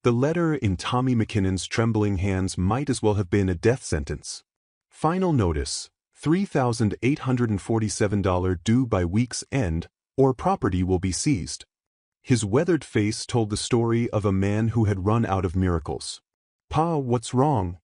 The letter in Tommy McKinnon's trembling hands might as well have been a death sentence. Final notice, $3,847 due by week's end, or property will be seized. His weathered face told the story of a man who had run out of miracles. "Pa, what's wrong?"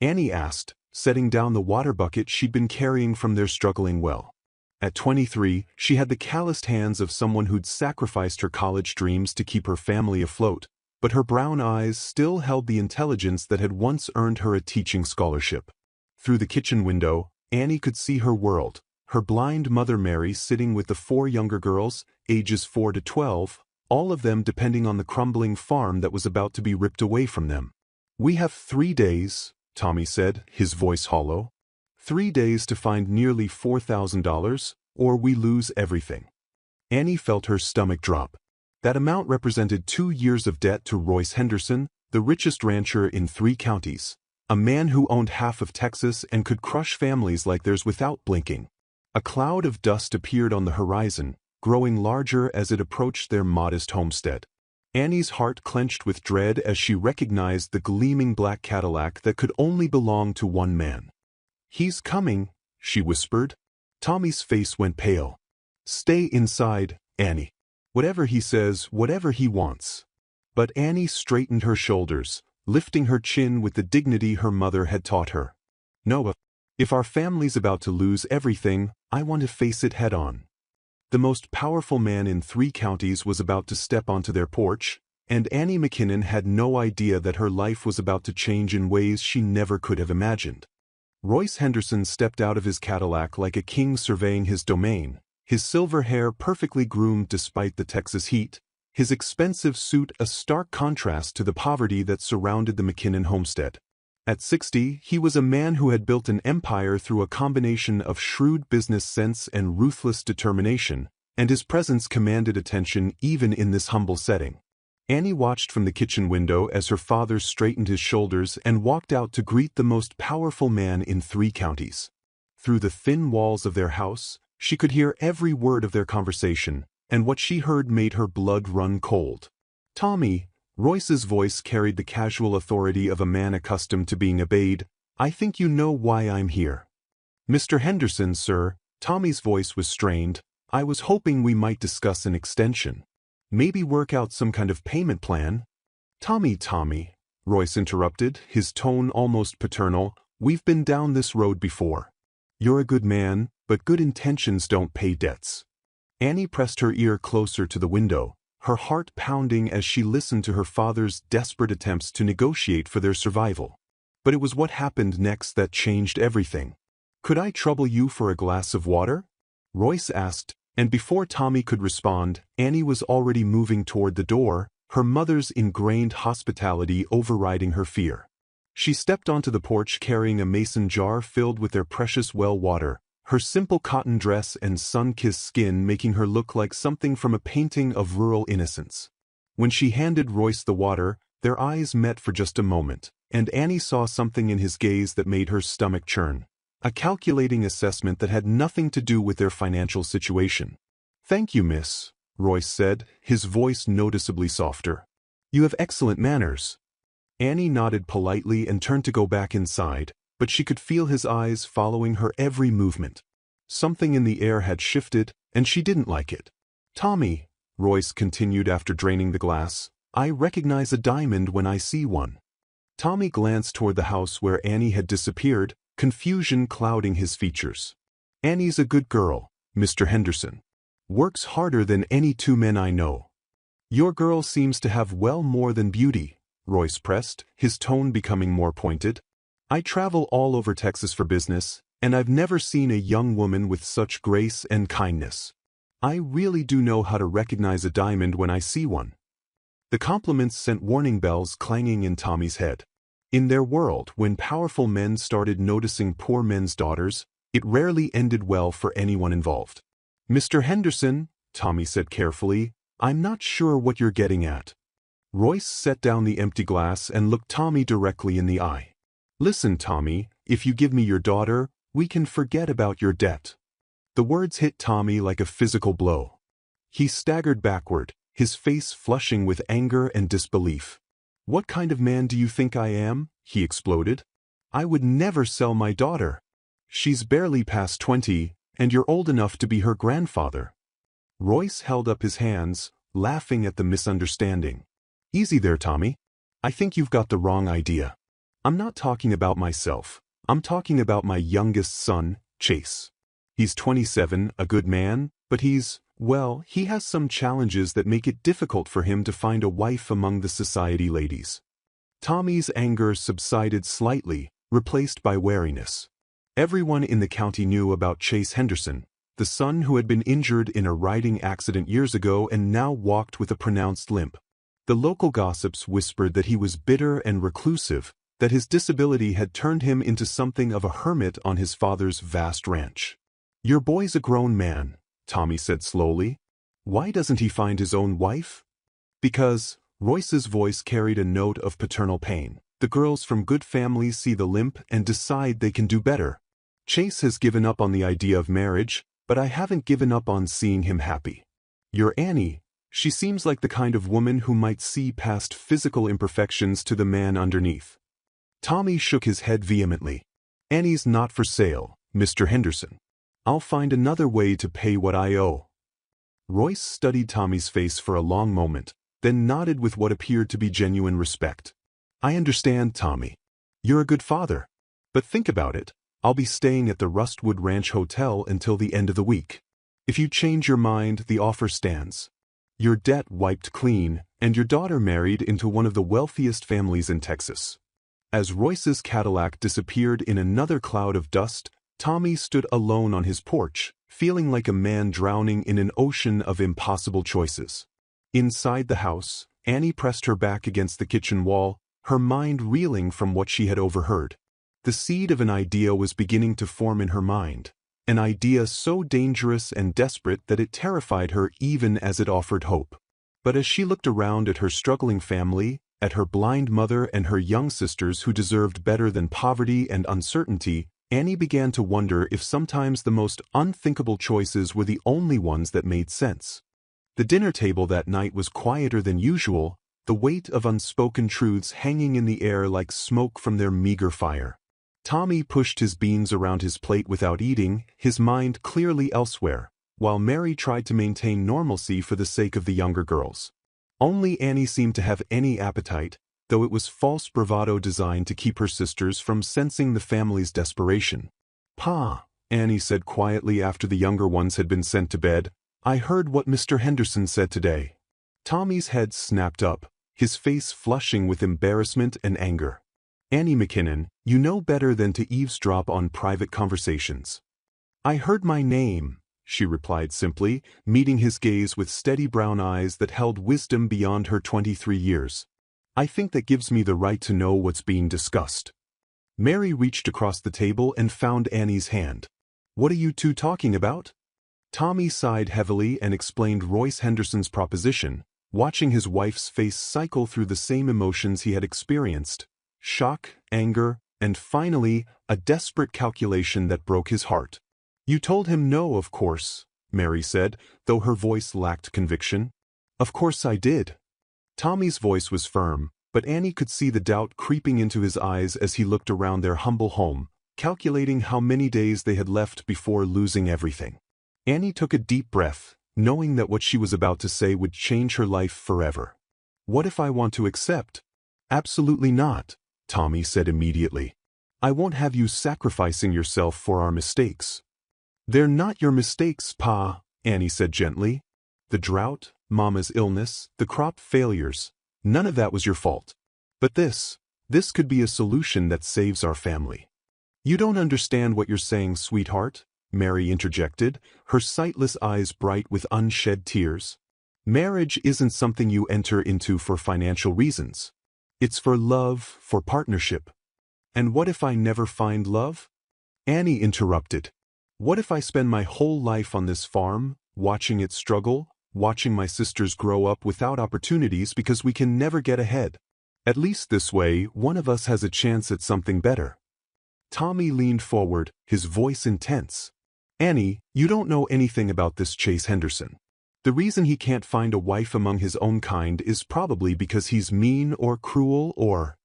Annie asked, setting down the water bucket she'd been carrying from their struggling well. At 23, she had the calloused hands of someone who'd sacrificed her college dreams to keep her family afloat, but her brown eyes still held the intelligence that had once earned her a teaching scholarship. Through the kitchen window, Annie could see her world, her blind mother Mary sitting with the 4 younger girls, ages 4 to 12, all of them depending on the crumbling farm that was about to be ripped away from them. "We have 3 days, Tommy said, his voice hollow. 3 days to find nearly $4,000, or we lose everything." Annie felt her stomach drop. That amount represented 2 years of debt to Royce Henderson, the richest rancher in 3 counties, a man who owned half of Texas and could crush families like theirs without blinking. A cloud of dust appeared on the horizon, growing larger as it approached their modest homestead. Annie's heart clenched with dread as she recognized the gleaming black Cadillac that could only belong to one man. "He's coming," she whispered. Tommy's face went pale. "Stay inside, Annie. Whatever he says, whatever he wants." But Annie straightened her shoulders, lifting her chin with the dignity her mother had taught her. "No, if our family's about to lose everything, I want to face it head-on." The most powerful man in 3 counties was about to step onto their porch, and Annie McKinnon had no idea that her life was about to change in ways she never could have imagined. Royce Henderson stepped out of his Cadillac like a king surveying his domain, his silver hair perfectly groomed despite the Texas heat, his expensive suit a stark contrast to the poverty that surrounded the McKinnon homestead. At 60, he was a man who had built an empire through a combination of shrewd business sense and ruthless determination, and his presence commanded attention even in this humble setting. Annie watched from the kitchen window as her father straightened his shoulders and walked out to greet the most powerful man in 3 counties. Through the thin walls of their house, she could hear every word of their conversation, and what she heard made her blood run cold. "Tommy," Royce's voice carried the casual authority of a man accustomed to being obeyed, "I think you know why I'm here." "Mr. Henderson, sir," Tommy's voice was strained, "I was hoping we might discuss an extension. Maybe work out some kind of payment plan." Tommy," Royce interrupted, his tone almost paternal, "we've been down this road before. You're a good man, but good intentions don't pay debts." Annie pressed her ear closer to the window, her heart pounding as she listened to her father's desperate attempts to negotiate for their survival. But it was what happened next that changed everything. "Could I trouble you for a glass of water?" Royce asked, and before Tommy could respond, Annie was already moving toward the door, her mother's ingrained hospitality overriding her fear. She stepped onto the porch carrying a mason jar filled with their precious well water, her simple cotton dress and sun-kissed skin making her look like something from a painting of rural innocence. When she handed Royce the water, their eyes met for just a moment, and Annie saw something in his gaze that made her stomach churn. A calculating assessment that had nothing to do with their financial situation. "Thank you, miss," Royce said, his voice noticeably softer. "You have excellent manners." Annie nodded politely and turned to go back inside, but she could feel his eyes following her every movement. Something in the air had shifted, and she didn't like it. "Tommy," Royce continued after draining the glass, "I recognize a diamond when I see one." Tommy glanced toward the house where Annie had disappeared, confusion clouding his features. "Annie's a good girl, Mr. Henderson. Works harder than any 2 men I know." "Your girl seems to have well more than beauty," Royce pressed, his tone becoming more pointed. "I travel all over Texas for business, and I've never seen a young woman with such grace and kindness. I really do know how to recognize a diamond when I see one." The compliments sent warning bells clanging in Tommy's head. In their world, when powerful men started noticing poor men's daughters, it rarely ended well for anyone involved. "Mr. Henderson," Tommy said carefully, "I'm not sure what you're getting at." Royce set down the empty glass and looked Tommy directly in the eye. "Listen, Tommy, if you give me your daughter, we can forget about your debt." The words hit Tommy like a physical blow. He staggered backward, his face flushing with anger and disbelief. What kind of man do you think I am? He exploded. I would never sell my daughter. She's barely past 20, and you're old enough to be her grandfather. Royce held up his hands, laughing at the misunderstanding. Easy there, Tommy. I think you've got the wrong idea. I'm not talking about myself. I'm talking about my youngest son, Chase. He's 27, a good man, but he has some challenges that make it difficult for him to find a wife among the society ladies. Tommy's anger subsided slightly, replaced by wariness. Everyone in the county knew about Chase Henderson, the son who had been injured in a riding accident years ago and now walked with a pronounced limp. The local gossips whispered that he was bitter and reclusive, that his disability had turned him into something of a hermit on his father's vast ranch. Your boy's a grown man, Tommy said slowly. Why doesn't he find his own wife? Because, Royce's voice carried a note of paternal pain. The girls from good families see the limp and decide they can do better. Chase has given up on the idea of marriage, but I haven't given up on seeing him happy. Your Annie, she seems like the kind of woman who might see past physical imperfections to the man underneath. Tommy shook his head vehemently. Annie's not for sale, Mr. Henderson. I'll find another way to pay what I owe. Royce studied Tommy's face for a long moment, then nodded with what appeared to be genuine respect. I understand, Tommy. You're a good father. But think about it. I'll be staying at the Rustwood Ranch Hotel until the end of the week. If you change your mind, the offer stands. Your debt wiped clean, and your daughter married into one of the wealthiest families in Texas. As Royce's Cadillac disappeared in another cloud of dust, Tommy stood alone on his porch, feeling like a man drowning in an ocean of impossible choices. Inside the house, Annie pressed her back against the kitchen wall, her mind reeling from what she had overheard. The seed of an idea was beginning to form in her mind, an idea so dangerous and desperate that it terrified her even as it offered hope. But as she looked around at her struggling family, at her blind mother and her young sisters who deserved better than poverty and uncertainty, Annie began to wonder if sometimes the most unthinkable choices were the only ones that made sense. The dinner table that night was quieter than usual, the weight of unspoken truths hanging in the air like smoke from their meager fire. Tommy pushed his beans around his plate without eating, his mind clearly elsewhere, while Mary tried to maintain normalcy for the sake of the younger girls. Only Annie seemed to have any appetite, though it was false bravado designed to keep her sisters from sensing the family's desperation. Pa, Annie said quietly after the younger ones had been sent to bed, I heard what Mr. Henderson said today. Tommy's head snapped up, his face flushing with embarrassment and anger. Annie McKinnon, you know better than to eavesdrop on private conversations. I heard my name, she replied simply, meeting his gaze with steady brown eyes that held wisdom beyond her 23 years. I think that gives me the right to know what's being discussed. Mary reached across the table and found Annie's hand. What are you two talking about? Tommy sighed heavily and explained Royce Henderson's proposition, watching his wife's face cycle through the same emotions he had experienced: shock, anger, and finally, a desperate calculation that broke his heart. You told him no, of course, Mary said, though her voice lacked conviction. Of course I did. Tommy's voice was firm, but Annie could see the doubt creeping into his eyes as he looked around their humble home, calculating how many days they had left before losing everything. Annie took a deep breath, knowing that what she was about to say would change her life forever. What if I want to accept? Absolutely not, Tommy said immediately. I won't have you sacrificing yourself for our mistakes. They're not your mistakes, Pa, Annie said gently. The drought, Mama's illness, the crop failures, none of that was your fault. But this could be a solution that saves our family. You don't understand what you're saying, sweetheart, Mary interjected, her sightless eyes bright with unshed tears. Marriage isn't something you enter into for financial reasons. It's for love, for partnership. And what if I never find love? Annie interrupted. What if I spend my whole life on this farm, watching it struggle, watching my sisters grow up without opportunities because we can never get ahead? At least this way, one of us has a chance at something better. Tommy leaned forward, his voice intense. Annie, you don't know anything about this Chase Henderson. The reason he can't find a wife among his own kind is probably because he's mean or cruel or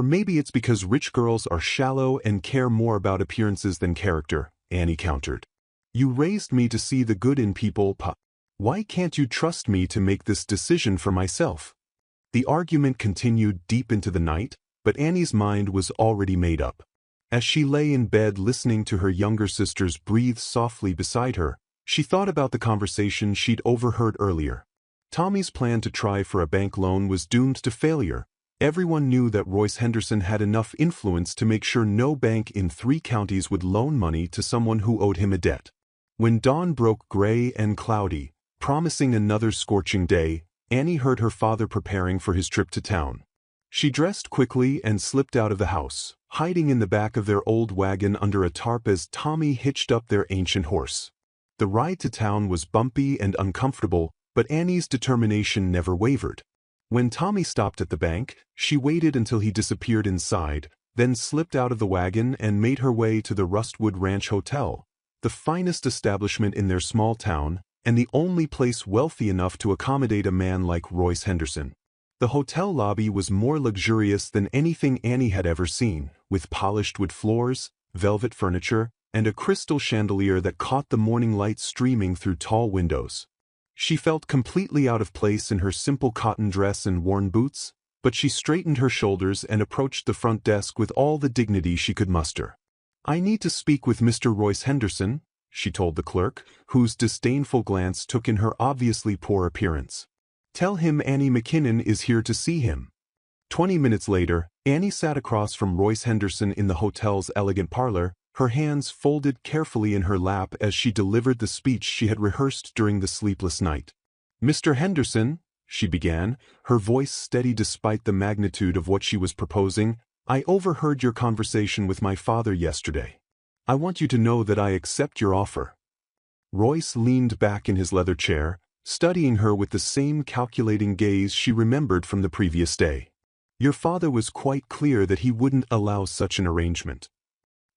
maybe it's because rich girls are shallow and care more about appearances than character, Annie countered. You raised me to see the good in people, Pa. Why can't you trust me to make this decision for myself? The argument continued deep into the night, but Annie's mind was already made up. As she lay in bed listening to her younger sisters breathe softly beside her, she thought about the conversation she'd overheard earlier. Tommy's plan to try for a bank loan was doomed to failure. Everyone knew that Royce Henderson had enough influence to make sure no bank in 3 counties would loan money to someone who owed him a debt. When dawn broke gray and cloudy, promising another scorching day, Annie heard her father preparing for his trip to town. She dressed quickly and slipped out of the house, hiding in the back of their old wagon under a tarp as Tommy hitched up their ancient horse. The ride to town was bumpy and uncomfortable, but Annie's determination never wavered. When Tommy stopped at the bank, she waited until he disappeared inside, then slipped out of the wagon and made her way to the Rustwood Ranch Hotel, the finest establishment in their small town, and the only place wealthy enough to accommodate a man like Royce Henderson. The hotel lobby was more luxurious than anything Annie had ever seen, with polished wood floors, velvet furniture, and a crystal chandelier that caught the morning light streaming through tall windows. She felt completely out of place in her simple cotton dress and worn boots, but she straightened her shoulders and approached the front desk with all the dignity she could muster. "I need to speak with Mr. Royce Henderson," she told the clerk, whose disdainful glance took in her obviously poor appearance. "Tell him Annie McKinnon is here to see him." 20 minutes later, Annie sat across from Royce Henderson in the hotel's elegant parlor, her hands folded carefully in her lap as she delivered the speech she had rehearsed during the sleepless night. "Mr. Henderson," she began, her voice steady despite the magnitude of what she was proposing, "I overheard your conversation with my father yesterday. I want you to know that I accept your offer." Royce leaned back in his leather chair, studying her with the same calculating gaze she remembered from the previous day. "Your father was quite clear that he wouldn't allow such an arrangement."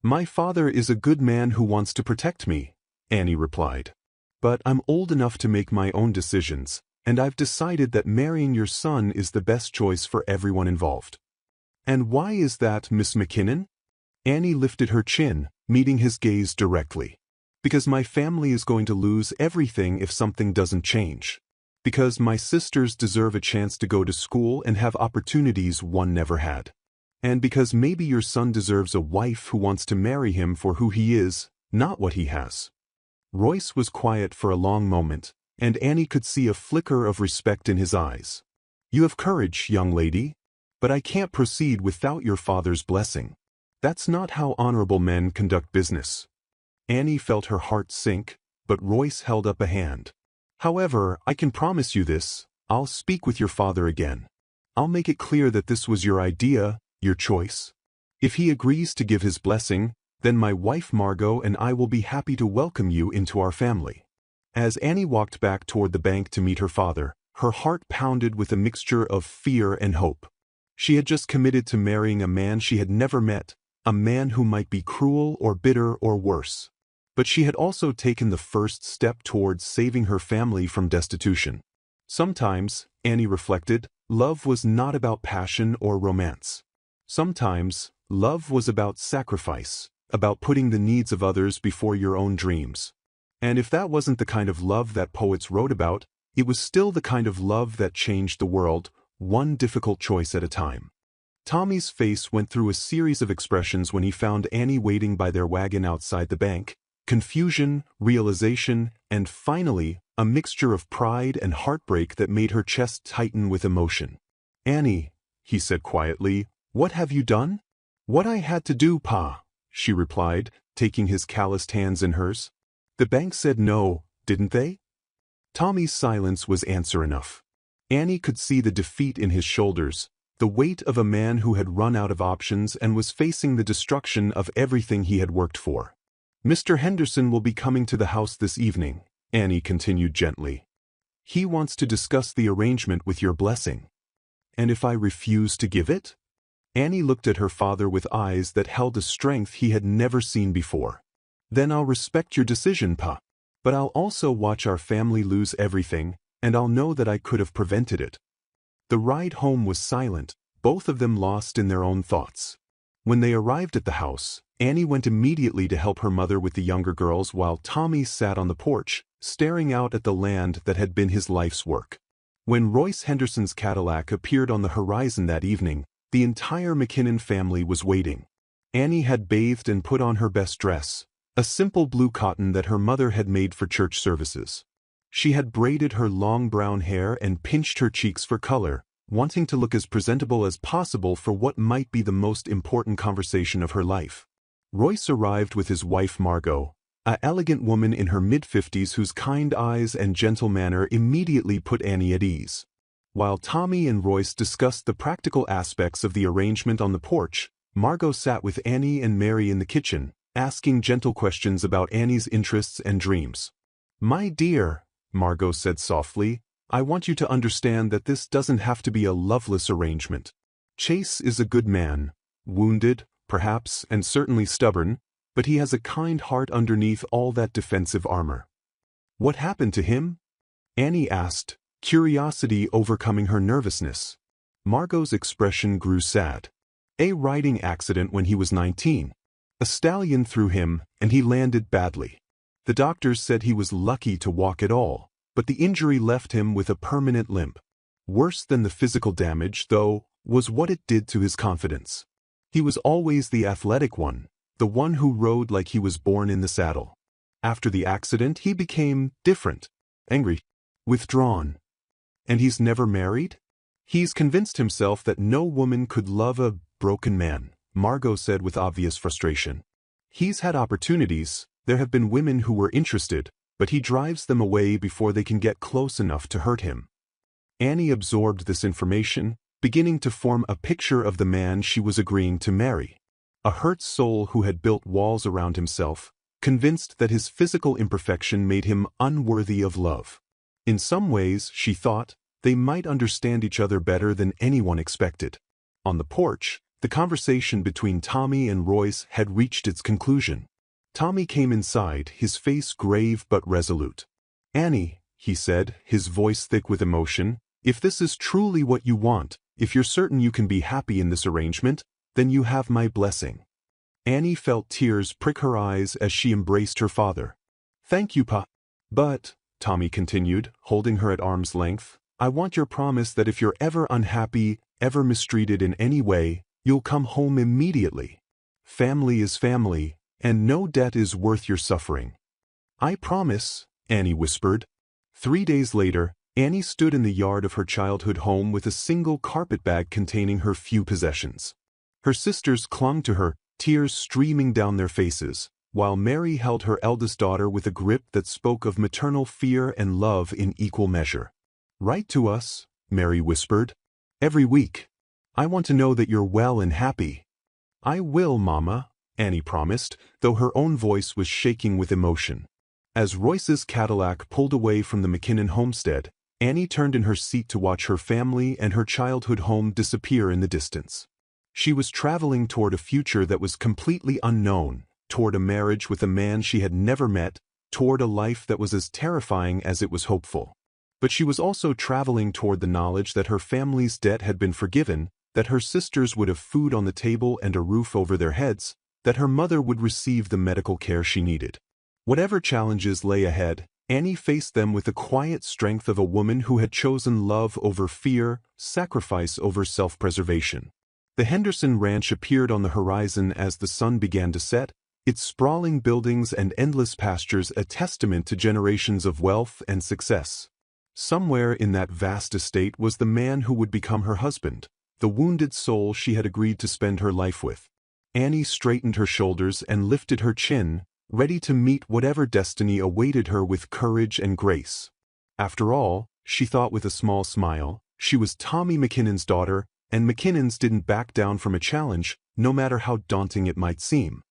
"My father is a good man who wants to protect me," Annie replied. "But I'm old enough to make my own decisions, and I've decided that marrying your son is the best choice for everyone involved." "And why is that, Miss McKinnon?" Annie lifted her chin, meeting his gaze directly. "Because my family is going to lose everything if something doesn't change. Because my sisters deserve a chance to go to school and have opportunities one never had. And because maybe your son deserves a wife who wants to marry him for who he is, not what he has." Royce was quiet for a long moment, and Annie could see a flicker of respect in his eyes. "You have courage, young lady. But I can't proceed without your father's blessing. That's not how honorable men conduct business." Annie felt her heart sink, but Royce held up a hand. "However, I can promise you this, I'll speak with your father again. I'll make it clear that this was your idea, your choice. If he agrees to give his blessing, then my wife Margot and I will be happy to welcome you into our family." As Annie walked back toward the bank to meet her father, her heart pounded with a mixture of fear and hope. She had just committed to marrying a man she had never met, a man who might be cruel or bitter or worse. But she had also taken the first step towards saving her family from destitution. Sometimes, Annie reflected, love was not about passion or romance. Sometimes, love was about sacrifice, about putting the needs of others before your own dreams. And if that wasn't the kind of love that poets wrote about, it was still the kind of love that changed the world, one difficult choice at a time. Tommy's face went through a series of expressions when he found Annie waiting by their wagon outside the bank: confusion, realization, and finally, a mixture of pride and heartbreak that made her chest tighten with emotion. "Annie," he said quietly, "what have you done?" "What I had to do, Pa," she replied, taking his calloused hands in hers. "The bank said no, didn't they?" Tommy's silence was answer enough. Annie could see the defeat in his shoulders, the weight of a man who had run out of options and was facing the destruction of everything he had worked for. "Mr. Henderson will be coming to the house this evening," Annie continued gently. "He wants to discuss the arrangement with your blessing." "And if I refuse to give it?" Annie looked at her father with eyes that held a strength he had never seen before. "Then I'll respect your decision, Pa." But I'll also watch our family lose everything, and I'll know that I could have prevented it. The ride home was silent, both of them lost in their own thoughts. When they arrived at the house, Annie went immediately to help her mother with the younger girls while Tommy sat on the porch, staring out at the land that had been his life's work. When Royce Henderson's Cadillac appeared on the horizon that evening, the entire McKinnon family was waiting. Annie had bathed and put on her best dress, a simple blue cotton that her mother had made for church services. She had braided her long brown hair and pinched her cheeks for color, wanting to look as presentable as possible for what might be the most important conversation of her life. Royce arrived with his wife Margot, an elegant woman in her mid-50s whose kind eyes and gentle manner immediately put Annie at ease. While Tommy and Royce discussed the practical aspects of the arrangement on the porch, Margot sat with Annie and Mary in the kitchen, asking gentle questions about Annie's interests and dreams. "My dear," Margot said softly, "I want you to understand that this doesn't have to be a loveless arrangement. Chase is a good man, wounded, perhaps, and certainly stubborn, but he has a kind heart underneath all that defensive armor." "What happened to him?" Annie asked, curiosity overcoming her nervousness. Margot's expression grew sad. "A riding accident when he was 19. A stallion threw him, and he landed badly. The doctors said he was lucky to walk at all, but the injury left him with a permanent limp. Worse than the physical damage, though, was what it did to his confidence. He was always the athletic one, the one who rode like he was born in the saddle. After the accident, he became different, angry, withdrawn. And he's never married? He's convinced himself that no woman could love a broken man," Margot said with obvious frustration. "He's had opportunities, there have been women who were interested, but he drives them away before they can get close enough to hurt him." Annie absorbed this information, beginning to form a picture of the man she was agreeing to marry. A hurt soul who had built walls around himself, convinced that his physical imperfection made him unworthy of love. In some ways, she thought, they might understand each other better than anyone expected. On the porch, the conversation between Tommy and Royce had reached its conclusion. Tommy came inside, his face grave but resolute. "Annie," he said, his voice thick with emotion, "if this is truly what you want, if you're certain you can be happy in this arrangement, then you have my blessing." Annie felt tears prick her eyes as she embraced her father. "Thank you, Pa. But," Tommy continued, holding her at arm's length, "I want your promise that if you're ever unhappy, ever mistreated in any way, you'll come home immediately. Family is family, and no debt is worth your suffering." "I promise," Annie whispered. 3 days later, Annie stood in the yard of her childhood home with a single carpetbag containing her few possessions. Her sisters clung to her, tears streaming down their faces, while Mary held her eldest daughter with a grip that spoke of maternal fear and love in equal measure. "Write to us," Mary whispered. "Every week. I want to know that you're well and happy." "I will, Mama," Annie promised, though her own voice was shaking with emotion. As Royce's Cadillac pulled away from the McKinnon homestead, Annie turned in her seat to watch her family and her childhood home disappear in the distance. She was traveling toward a future that was completely unknown, toward a marriage with a man she had never met, toward a life that was as terrifying as it was hopeful. But she was also traveling toward the knowledge that her family's debt had been forgiven, that her sisters would have food on the table and a roof over their heads, that her mother would receive the medical care she needed. Whatever challenges lay ahead, Annie faced them with the quiet strength of a woman who had chosen love over fear, sacrifice over self-preservation. The Henderson Ranch appeared on the horizon as the sun began to set, its sprawling buildings and endless pastures a testament to generations of wealth and success. Somewhere in that vast estate was the man who would become her husband, the wounded soul she had agreed to spend her life with. Annie straightened her shoulders and lifted her chin, ready to meet whatever destiny awaited her with courage and grace. After all, she thought with a small smile, she was Tommy McKinnon's daughter, and McKinnons didn't back down from a challenge, no matter how daunting it might seem.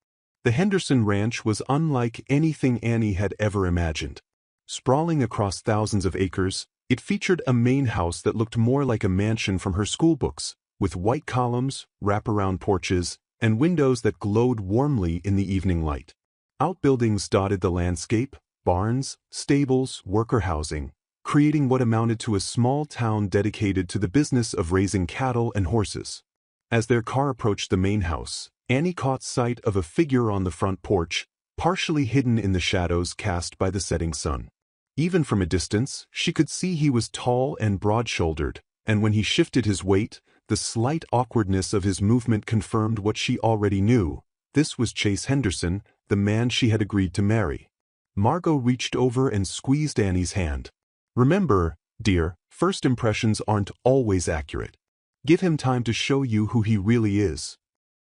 The Henderson Ranch was unlike anything Annie had ever imagined. Sprawling across thousands of acres, it featured a main house that looked more like a mansion from her schoolbooks, with white columns, wraparound porches, and windows that glowed warmly in the evening light. Outbuildings dotted the landscape, barns, stables, worker housing, creating what amounted to a small town dedicated to the business of raising cattle and horses. As their car approached the main house, Annie caught sight of a figure on the front porch, partially hidden in the shadows cast by the setting sun. Even from a distance, she could see he was tall and broad-shouldered, and when he shifted his weight, the slight awkwardness of his movement confirmed what she already knew. This was Chase Henderson, the man she had agreed to marry. Margot reached over and squeezed Annie's hand. "Remember, dear, first impressions aren't always accurate. Give him time to show you who he really is."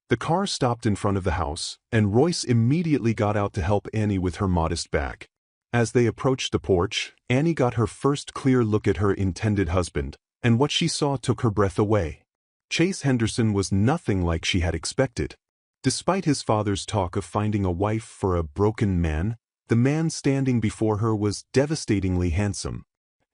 The car stopped in front of the house, and Royce immediately got out to help Annie with her modest bag. As they approached the porch, Annie got her first clear look at her intended husband, and what she saw took her breath away. Chase Henderson was nothing like she had expected. Despite his father's talk of finding a wife for a broken man, the man standing before her was devastatingly handsome.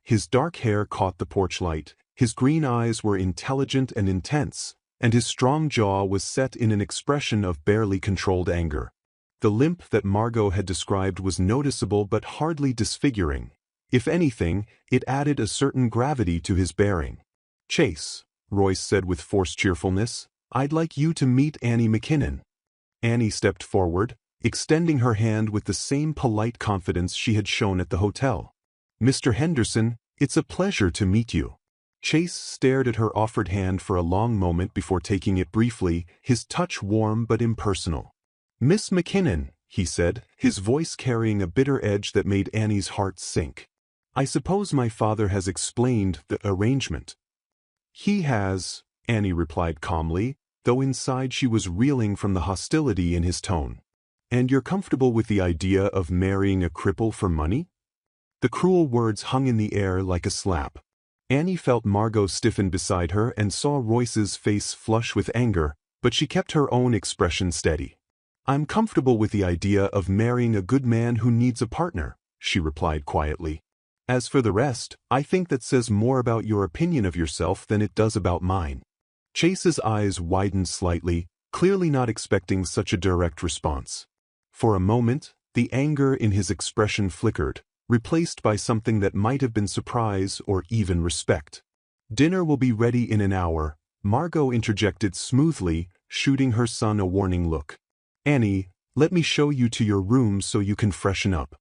His dark hair caught the porch light, his green eyes were intelligent and intense, and his strong jaw was set in an expression of barely controlled anger. The limp that Margot had described was noticeable but hardly disfiguring. If anything, it added a certain gravity to his bearing. "Chase," Royce said with forced cheerfulness, "I'd like you to meet Annie McKinnon." Annie stepped forward, extending her hand with the same polite confidence she had shown at the hotel. "Mr. Henderson, it's a pleasure to meet you." Chase stared at her offered hand for a long moment before taking it briefly, his touch warm but impersonal. "Miss McKinnon," he said, his voice carrying a bitter edge that made Annie's heart sink. "I suppose my father has explained the arrangement." "He has," Annie replied calmly, though inside she was reeling from the hostility in his tone. "And you're comfortable with the idea of marrying a cripple for money?" The cruel words hung in the air like a slap. Annie felt Margot stiffen beside her and saw Royce's face flush with anger, but she kept her own expression steady. "I'm comfortable with the idea of marrying a good man who needs a partner," she replied quietly. "As for the rest, I think that says more about your opinion of yourself than it does about mine." Chase's eyes widened slightly, clearly not expecting such a direct response. For a moment, the anger in his expression flickered, replaced by something that might have been surprise or even respect. "Dinner will be ready in an hour," Margot interjected smoothly, shooting her son a warning look. "Annie, let me show you to your room so you can freshen up."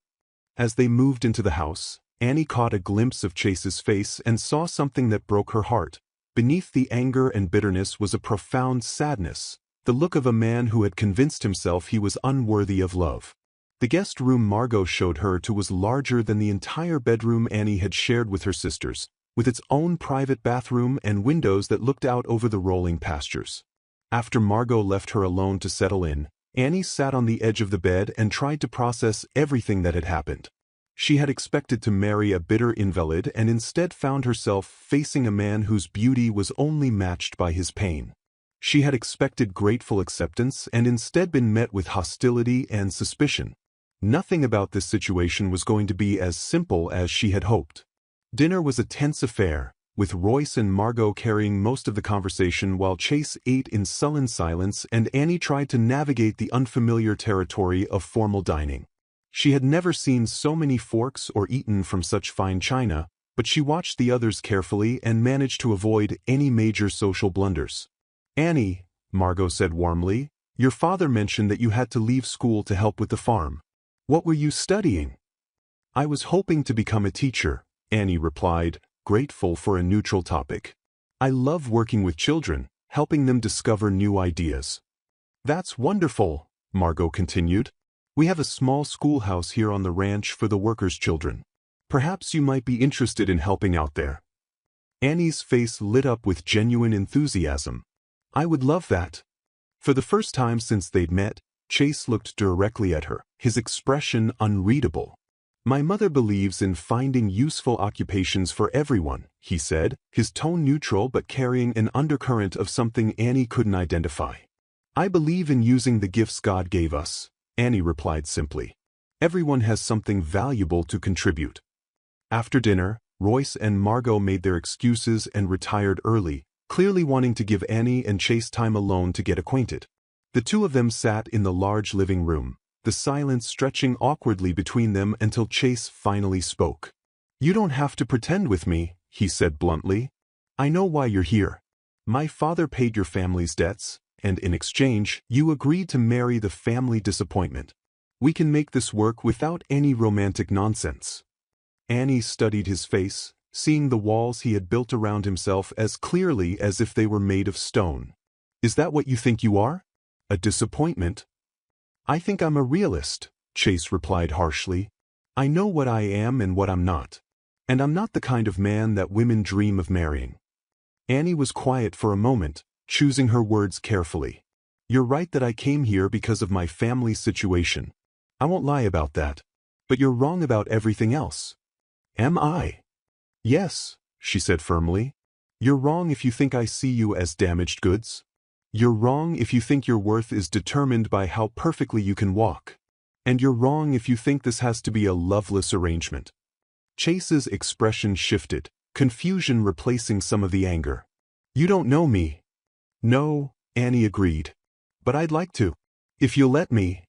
As they moved into the house, Annie caught a glimpse of Chase's face and saw something that broke her heart. Beneath the anger and bitterness was a profound sadness, the look of a man who had convinced himself he was unworthy of love. The guest room Margot showed her to was larger than the entire bedroom Annie had shared with her sisters, with its own private bathroom and windows that looked out over the rolling pastures. After Margot left her alone to settle in, Annie sat on the edge of the bed and tried to process everything that had happened. She had expected to marry a bitter invalid and instead found herself facing a man whose beauty was only matched by his pain. She had expected grateful acceptance and instead been met with hostility and suspicion. Nothing about this situation was going to be as simple as she had hoped. Dinner was a tense affair, with Royce and Margot carrying most of the conversation while Chase ate in sullen silence and Annie tried to navigate the unfamiliar territory of formal dining. She had never seen so many forks or eaten from such fine china, but she watched the others carefully and managed to avoid any major social blunders. "Annie," Margot said warmly, "your father mentioned that you had to leave school to help with the farm. What were you studying?" "I was hoping to become a teacher," Annie replied, grateful for a neutral topic. "I love working with children, helping them discover new ideas." "That's wonderful," Margot continued. "We have a small schoolhouse here on the ranch for the workers' children. Perhaps you might be interested in helping out there." Annie's face lit up with genuine enthusiasm. "I would love that." For the first time since they'd met, Chase looked directly at her, his expression unreadable. "My mother believes in finding useful occupations for everyone," he said, his tone neutral but carrying an undercurrent of something Annie couldn't identify. "I believe in using the gifts God gave us," Annie replied simply. "Everyone has something valuable to contribute." After dinner, Royce and Margot made their excuses and retired early, clearly wanting to give Annie and Chase time alone to get acquainted. The two of them sat in the large living room, the silence stretching awkwardly between them until Chase finally spoke. "You don't have to pretend with me," he said bluntly. "I know why you're here. My father paid your family's debts, and in exchange, you agreed to marry the family disappointment. We can make this work without any romantic nonsense." Annie studied his face, seeing the walls he had built around himself as clearly as if they were made of stone. "Is that what you think you are? A disappointment?" "I think I'm a realist," Chase replied harshly. "I know what I am and what I'm not. And I'm not the kind of man that women dream of marrying." Annie was quiet for a moment, choosing her words carefully. "You're right that I came here because of my family situation. I won't lie about that. But you're wrong about everything else." "Am I?" "Yes," she said firmly. "You're wrong if you think I see you as damaged goods. You're wrong if you think your worth is determined by how perfectly you can walk. And you're wrong if you think this has to be a loveless arrangement." Chase's expression shifted, confusion replacing some of the anger. "You don't know me." "No," Annie agreed. "But I'd like to. If you'll let me."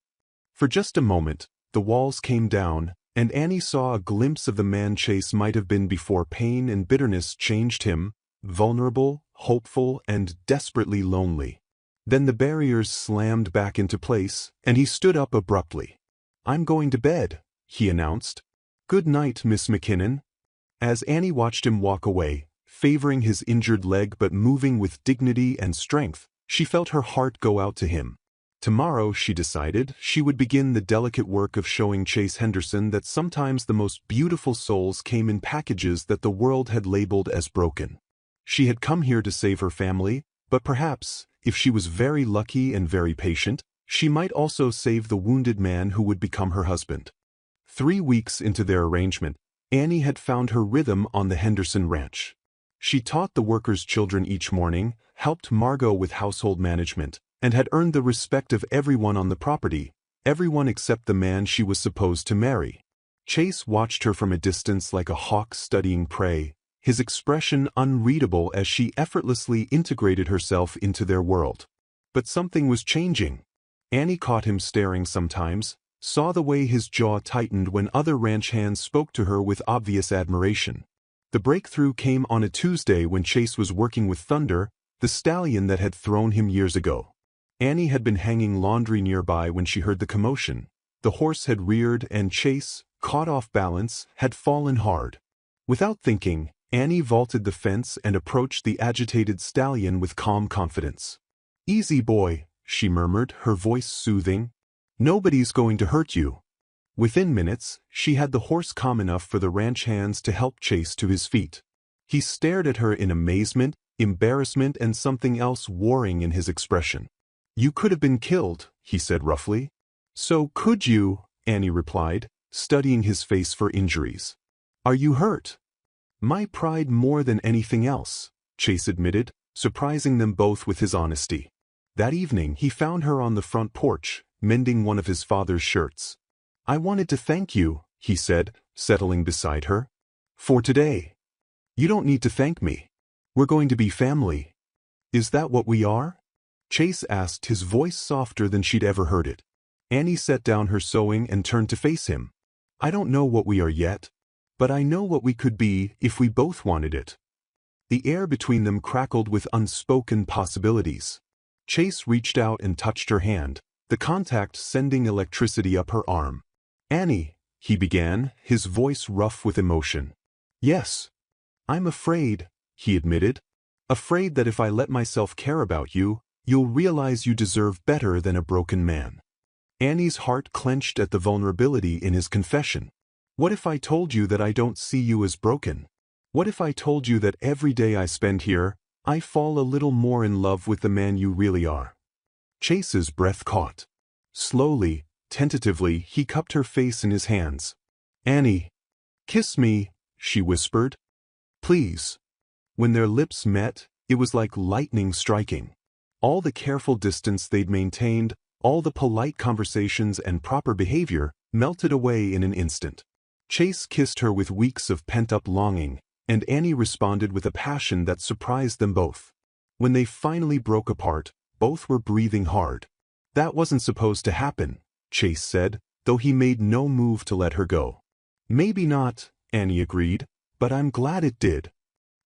For just a moment, the walls came down, and Annie saw a glimpse of the man Chase might have been before pain and bitterness changed him, vulnerable, hopeful, and desperately lonely. Then the barriers slammed back into place, and he stood up abruptly. "I'm going to bed," he announced. "Good night, Miss McKinnon." As Annie watched him walk away, favoring his injured leg but moving with dignity and strength, she felt her heart go out to him. Tomorrow, she decided, she would begin the delicate work of showing Chase Henderson that sometimes the most beautiful souls came in packages that the world had labeled as broken. She had come here to save her family, but perhaps, if she was very lucky and very patient, she might also save the wounded man who would become her husband. 3 weeks into their arrangement, Annie had found her rhythm on the Henderson ranch. She taught the workers' children each morning, helped Margot with household management, and had earned the respect of everyone on the property, everyone except the man she was supposed to marry. Chase watched her from a distance like a hawk studying prey, his expression unreadable as she effortlessly integrated herself into their world. But something was changing. Annie caught him staring sometimes, saw the way his jaw tightened when other ranch hands spoke to her with obvious admiration. The breakthrough came on a Tuesday when Chase was working with Thunder, the stallion that had thrown him years ago. Annie had been hanging laundry nearby when she heard the commotion. The horse had reared and Chase, caught off balance, had fallen hard. Without thinking, Annie vaulted the fence and approached the agitated stallion with calm confidence. "Easy boy," she murmured, her voice soothing. "Nobody's going to hurt you." Within minutes, she had the horse calm enough for the ranch hands to help Chase to his feet. He stared at her in amazement, embarrassment, and something else warring in his expression. "You could have been killed," he said roughly. "So could you," Annie replied, studying his face for injuries. "Are you hurt?" "My pride more than anything else," Chase admitted, surprising them both with his honesty. That evening he found her on the front porch, mending one of his father's shirts. "I wanted to thank you," he said, settling beside her. "For today." "You don't need to thank me. We're going to be family." "Is that what we are?" Chase asked, his voice softer than she'd ever heard it. Annie set down her sewing and turned to face him. "I don't know what we are yet, but I know what we could be if we both wanted it." The air between them crackled with unspoken possibilities. Chase reached out and touched her hand, the contact sending electricity up her arm. "Annie," he began, his voice rough with emotion. "Yes. I'm afraid," he admitted. "Afraid that if I let myself care about you, you'll realize you deserve better than a broken man." Annie's heart clenched at the vulnerability in his confession. "What if I told you that I don't see you as broken? What if I told you that every day I spend here, I fall a little more in love with the man you really are?" Chase's breath caught. Slowly, tentatively, he cupped her face in his hands. "Annie, kiss me," she whispered. "Please." When their lips met, it was like lightning striking. All the careful distance they'd maintained, all the polite conversations and proper behavior, melted away in an instant. Chase kissed her with weeks of pent-up longing, and Annie responded with a passion that surprised them both. When they finally broke apart, both were breathing hard. "That wasn't supposed to happen," Chase said, though he made no move to let her go. Maybe not, Annie agreed, but I'm glad it did.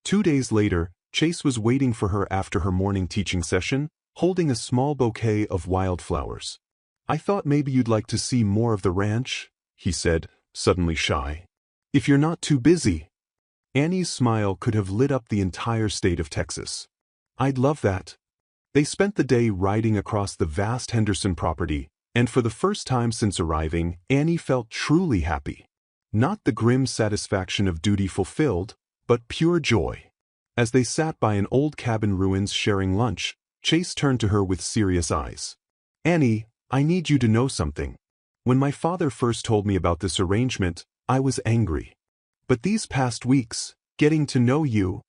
2 days later, Chase was waiting for her after her morning teaching session, holding a small bouquet of wildflowers. I thought maybe you'd like to see more of the ranch, he said, suddenly shy. If you're not too busy. Annie's smile could have lit up the entire state of Texas. I'd love that. They spent the day riding across the vast Henderson property, and for the first time since arriving, Annie felt truly happy. Not the grim satisfaction of duty fulfilled, but pure joy. As they sat by an old cabin ruins sharing lunch, Chase turned to her with serious eyes. Annie, I need you to know something. When my father first told me about this arrangement, I was angry. But these past weeks, getting to know you...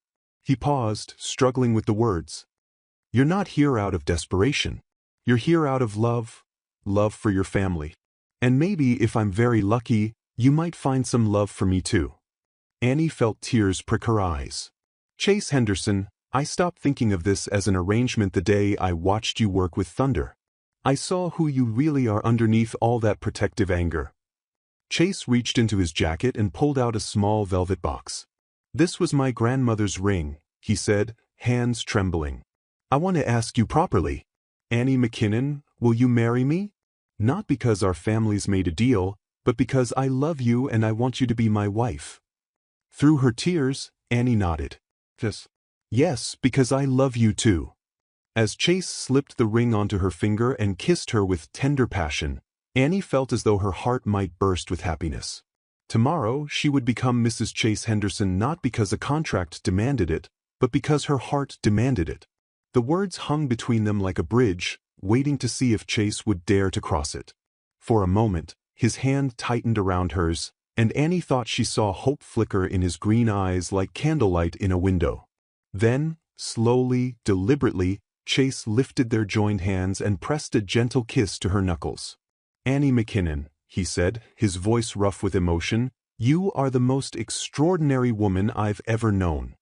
He paused, struggling with the words. You're not here out of desperation. You're here out of love for your family. And maybe if I'm very lucky, you might find some love for me too. Annie felt tears prick her eyes. Chase Henderson, I stopped thinking of this as an arrangement the day I watched you work with Thunder. I saw who you really are underneath all that protective anger. Chase reached into his jacket and pulled out a small velvet box. This was my grandmother's ring, he said, hands trembling. I want to ask you properly. Annie McKinnon, will you marry me? Not because our families made a deal, but because I love you and I want you to be my wife. Through her tears, Annie nodded. Yes, because I love you too. As Chase slipped the ring onto her finger and kissed her with tender passion, Annie felt as though her heart might burst with happiness. Tomorrow, she would become Mrs. Chase Henderson not because a contract demanded it, but because her heart demanded it. The words hung between them like a bridge, waiting to see if Chase would dare to cross it. For a moment, his hand tightened around hers, and Annie thought she saw hope flicker in his green eyes like candlelight in a window. Then, slowly, deliberately, Chase lifted their joined hands and pressed a gentle kiss to her knuckles. Annie McKinnon, he said, his voice rough with emotion, you are the most extraordinary woman I've ever known.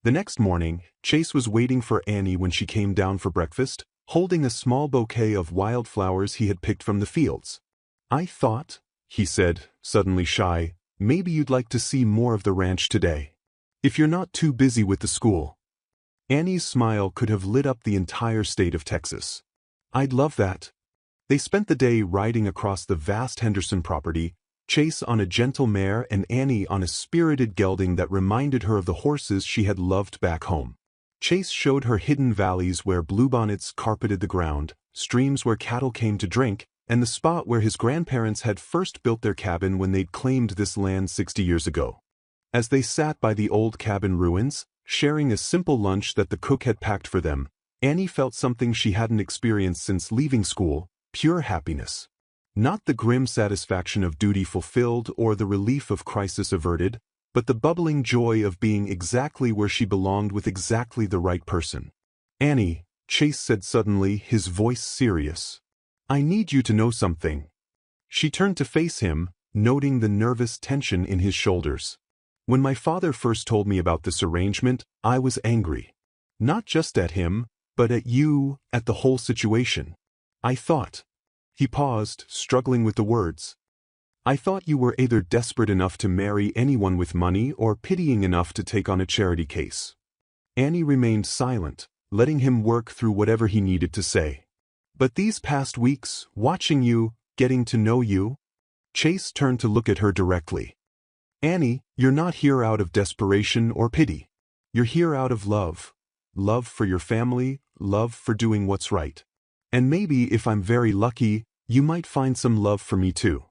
The next morning, Chase was waiting for Annie when she came down for breakfast, holding a small bouquet of wildflowers he had picked from the fields. I thought, he said, suddenly shy, maybe you'd like to see more of the ranch today. If you're not too busy with the school. Annie's smile could have lit up the entire state of Texas. I'd love that. They spent the day riding across the vast Henderson property, Chase on a gentle mare and Annie on a spirited gelding that reminded her of the horses she had loved back home. Chase showed her hidden valleys where bluebonnets carpeted the ground, streams where cattle came to drink, and the spot where his grandparents had first built their cabin when they'd claimed this land 60 years ago. As they sat by the old cabin ruins, sharing a simple lunch that the cook had packed for them, Annie felt something she hadn't experienced since leaving school, pure happiness. Not the grim satisfaction of duty fulfilled or the relief of crisis averted, but the bubbling joy of being exactly where she belonged with exactly the right person. Annie, Chase said suddenly, his voice serious. I need you to know something. She turned to face him, noting the nervous tension in his shoulders. When my father first told me about this arrangement, I was angry. Not just at him, but at you, at the whole situation. I thought. He paused, struggling with the words. I thought you were either desperate enough to marry anyone with money or pitying enough to take on a charity case. Annie remained silent, letting him work through whatever he needed to say. But these past weeks, watching you, getting to know you... Chase turned to look at her directly. Annie, you're not here out of desperation or pity. You're here out of love. Love for your family, love for doing what's right. And maybe if I'm very lucky, you might find some love for me too.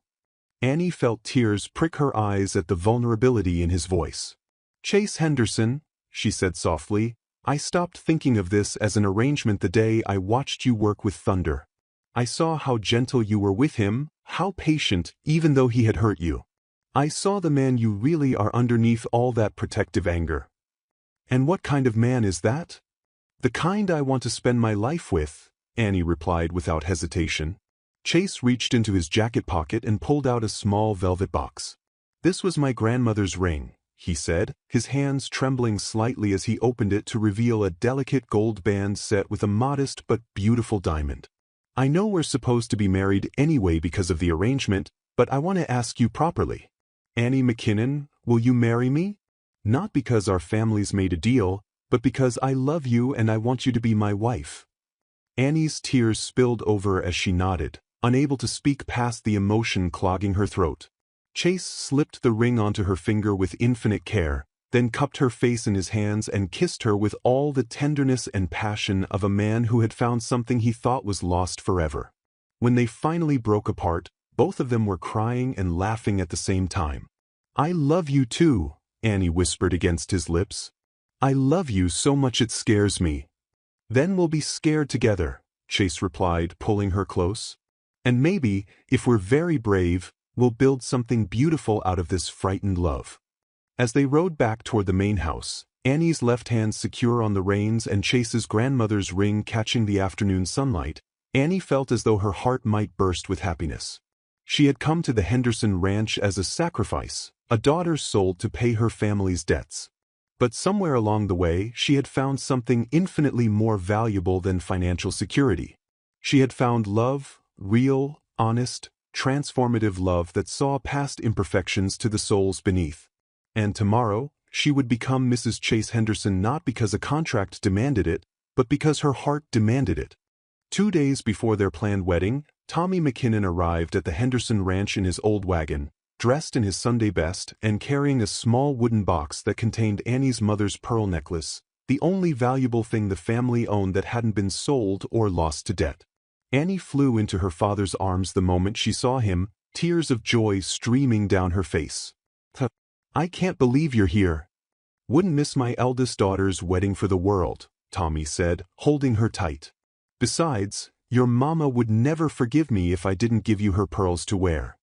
Annie felt tears prick her eyes at the vulnerability in his voice. Chase Henderson, she said softly, I stopped thinking of this as an arrangement the day I watched you work with Thunder. I saw how gentle you were with him, how patient, even though he had hurt you. I saw the man you really are underneath all that protective anger. And what kind of man is that? The kind I want to spend my life with, Annie replied without hesitation. Chase reached into his jacket pocket and pulled out a small velvet box. This was my grandmother's ring, he said, his hands trembling slightly as he opened it to reveal a delicate gold band set with a modest but beautiful diamond. I know we're supposed to be married anyway because of the arrangement, but I want to ask you properly. Annie McKinnon, will you marry me? Not because our families made a deal, but because I love you and I want you to be my wife." Annie's tears spilled over as she nodded, unable to speak past the emotion clogging her throat. Chase slipped the ring onto her finger with infinite care, then cupped her face in his hands and kissed her with all the tenderness and passion of a man who had found something he thought was lost forever. When they finally broke apart, both of them were crying and laughing at the same time. "I love you too," Annie whispered against his lips. "I love you so much it scares me." "Then we'll be scared together," Chase replied, pulling her close. "And maybe, if we're very brave, we'll build something beautiful out of this frightened love." As they rode back toward the main house, Annie's left hand secure on the reins and Chase's grandmother's ring catching the afternoon sunlight, Annie felt as though her heart might burst with happiness. She had come to the Henderson Ranch as a sacrifice, a daughter sold to pay her family's debts. But somewhere along the way she had found something infinitely more valuable than financial security. She had found love, real, honest, transformative love that saw past imperfections to the souls beneath. And tomorrow, she would become Mrs. Chase Henderson not because a contract demanded it, but because her heart demanded it. 2 days before their planned wedding, Tommy McKinnon arrived at the Henderson Ranch in his old wagon, dressed in his Sunday best and carrying a small wooden box that contained Annie's mother's pearl necklace, the only valuable thing the family owned that hadn't been sold or lost to debt. Annie flew into her father's arms the moment she saw him, tears of joy streaming down her face. "I can't believe you're here. Wouldn't miss my eldest daughter's wedding for the world," Tommy said, holding her tight. "Besides, your mama would never forgive me if I didn't give you her pearls to wear."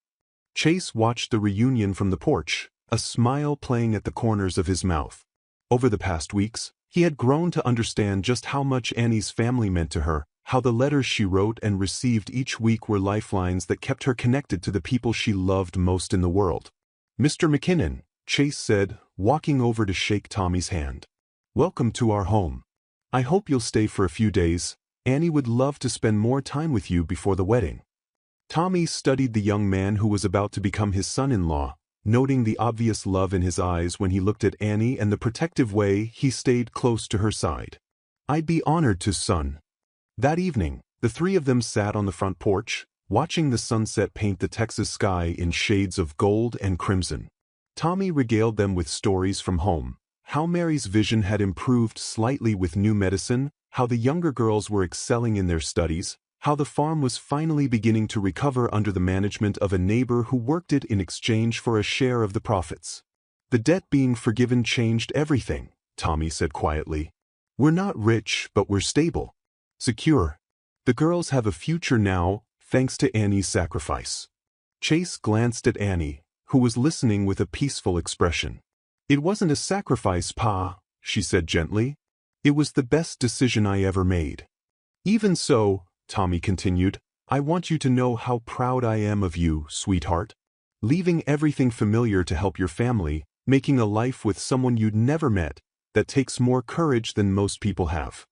Chase watched the reunion from the porch, a smile playing at the corners of his mouth. Over the past weeks, he had grown to understand just how much Annie's family meant to her, how the letters she wrote and received each week were lifelines that kept her connected to the people she loved most in the world. "Mr. McKinnon," Chase said, walking over to shake Tommy's hand. "Welcome to our home. I hope you'll stay for a few days. Annie would love to spend more time with you before the wedding." Tommy studied the young man who was about to become his son-in-law, noting the obvious love in his eyes when he looked at Annie and the protective way he stayed close to her side. "I'd be honored to, son." That evening, the three of them sat on the front porch, watching the sunset paint the Texas sky in shades of gold and crimson. Tommy regaled them with stories from home, how Mary's vision had improved slightly with new medicine, how the younger girls were excelling in their studies, how the farm was finally beginning to recover under the management of a neighbor who worked it in exchange for a share of the profits. "The debt being forgiven changed everything," Tommy said quietly. "We're not rich, but we're stable. Secure. The girls have a future now, thanks to Annie's sacrifice." Chase glanced at Annie, who was listening with a peaceful expression. "It wasn't a sacrifice, Pa," she said gently. "It was the best decision I ever made." "Even so," Tommy continued, "I want you to know how proud I am of you, sweetheart. Leaving everything familiar to help your family, making a life with someone you'd never met, that takes more courage than most people have."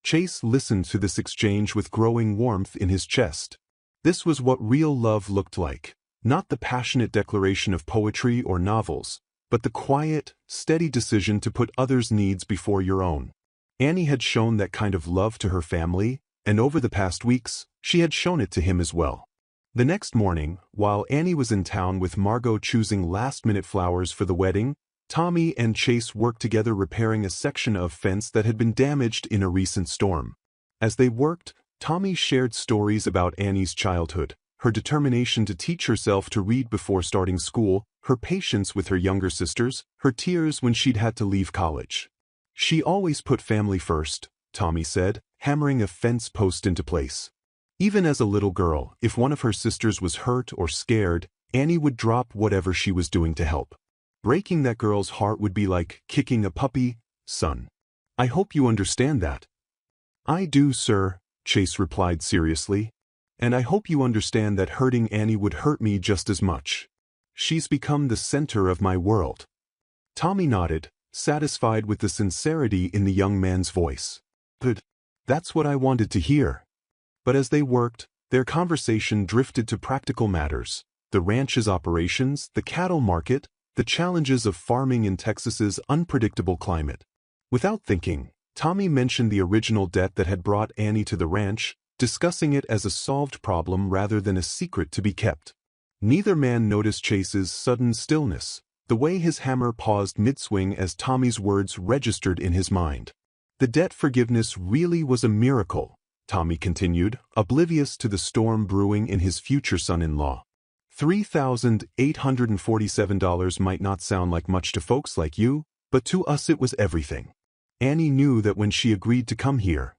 Chase listened to this exchange with growing warmth in his chest. This was what real love looked like. Not the passionate declaration of poetry or novels, but the quiet, steady decision to put others' needs before your own. Annie had shown that kind of love to her family, and over the past weeks, she had shown it to him as well. The next morning, while Annie was in town with Margot choosing last-minute flowers for the wedding, Tommy and Chase worked together repairing a section of fence that had been damaged in a recent storm. As they worked, Tommy shared stories about Annie's childhood, her determination to teach herself to read before starting school, her patience with her younger sisters, her tears when she'd had to leave college. "She always put family first," Tommy said, hammering a fence post into place. Even as a little girl, if one of her sisters was hurt or scared, Annie would drop whatever she was doing to help. Breaking that girl's heart would be like kicking a puppy, son. "I hope you understand that." "I do, sir," Chase replied seriously. "And I hope you understand that hurting Annie would hurt me just as much. She's become the center of my world." Tommy nodded, satisfied with the sincerity in the young man's voice. "Good. That's what I wanted to hear." But as they worked, their conversation drifted to practical matters: the ranch's operations, the cattle market, the challenges of farming in Texas's unpredictable climate. Without thinking, Tommy mentioned the original debt that had brought Annie to the ranch, discussing it as a solved problem rather than a secret to be kept. Neither man noticed Chase's sudden stillness, the way his hammer paused mid-swing as Tommy's words registered in his mind. The debt forgiveness really was a miracle, Tommy continued, oblivious to the storm brewing in his future son-in-law. $3,847 might not sound like much to folks like you, but to us it was everything. Annie knew that when she agreed to come here.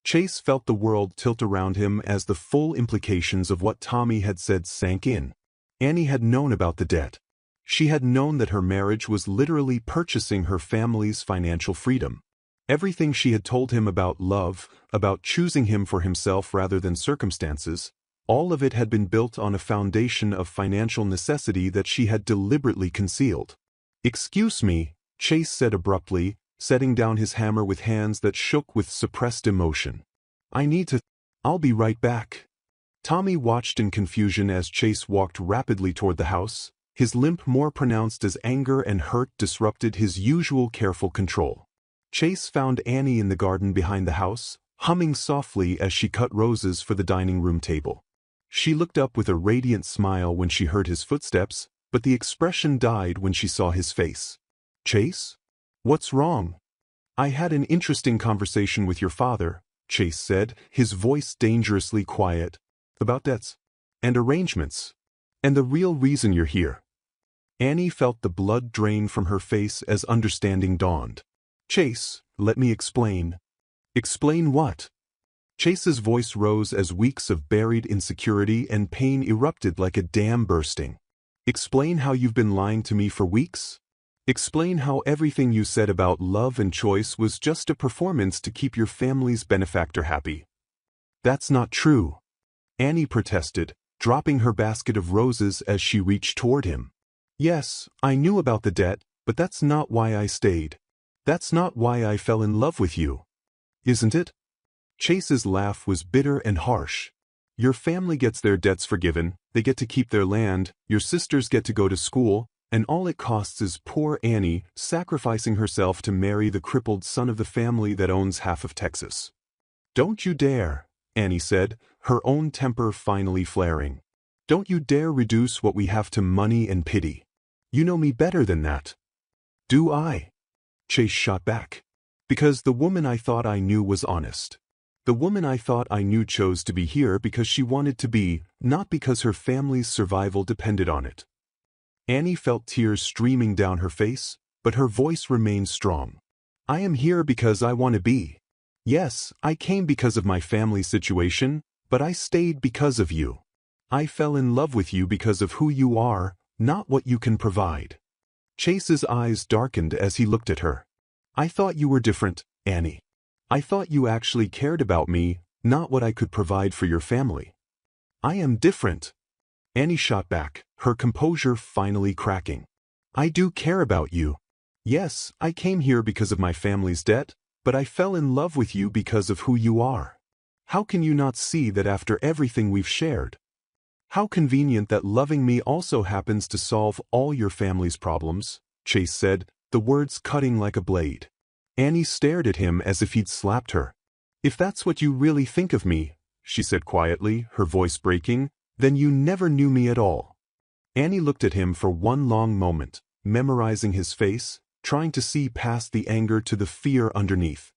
Chase felt the world tilt around him as the full implications of what Tommy had said sank in. Annie had known about the debt. She had known that her marriage was literally purchasing her family's financial freedom. Everything she had told him about love, about choosing him for himself rather than circumstances, all of it had been built on a foundation of financial necessity that she had deliberately concealed. "Excuse me," Chase said abruptly, setting down his hammer with hands that shook with suppressed emotion. "I'll be right back." Tommy watched in confusion as Chase walked rapidly toward the house, his limp more pronounced as anger and hurt disrupted his usual careful control. Chase found Annie in the garden behind the house, humming softly as she cut roses for the dining room table. She looked up with a radiant smile when she heard his footsteps, but the expression died when she saw his face. "Chase? What's wrong?" "I had an interesting conversation with your father," Chase said, his voice dangerously quiet, "about debts and arrangements, and the real reason you're here." Annie felt the blood drain from her face as understanding dawned. "Chase, let me explain." "Explain what?" Chase's voice rose as weeks of buried insecurity and pain erupted like a dam bursting. "Explain how you've been lying to me for weeks? Explain how everything you said about love and choice was just a performance to keep your family's benefactor happy." "That's not true," Annie protested, dropping her basket of roses as she reached toward him. "Yes, I knew about the debt, but that's not why I stayed. That's not why I fell in love with you. Isn't it?" Chase's laugh was bitter and harsh. "Your family gets their debts forgiven, they get to keep their land, your sisters get to go to school, and all it costs is poor Annie sacrificing herself to marry the crippled son of the family that owns half of Texas." "Don't you dare," Annie said, her own temper finally flaring. "Don't you dare reduce what we have to money and pity. You know me better than that." "Do I?" Chase shot back. "Because the woman I thought I knew was honest. The woman I thought I knew chose to be here because she wanted to be, not because her family's survival depended on it." Annie felt tears streaming down her face, but her voice remained strong. "I am here because I want to be. Yes, I came because of my family situation, but I stayed because of you. I fell in love with you because of who you are, not what you can provide." Chase's eyes darkened as he looked at her. "I thought you were different, Annie. I thought you actually cared about me, not what I could provide for your family." "I am different," Annie shot back, her composure finally cracking. "I do care about you. Yes, I came here because of my family's debt, but I fell in love with you because of who you are. How can you not see that after everything we've shared? How convenient that loving me also happens to solve all your family's problems," Chase said, the words cutting like a blade. Annie stared at him as if he'd slapped her. "If that's what you really think of me," she said quietly, her voice breaking, "then you never knew me at all." Annie looked at him for one long moment, memorizing his face, trying to see past the anger to the fear underneath.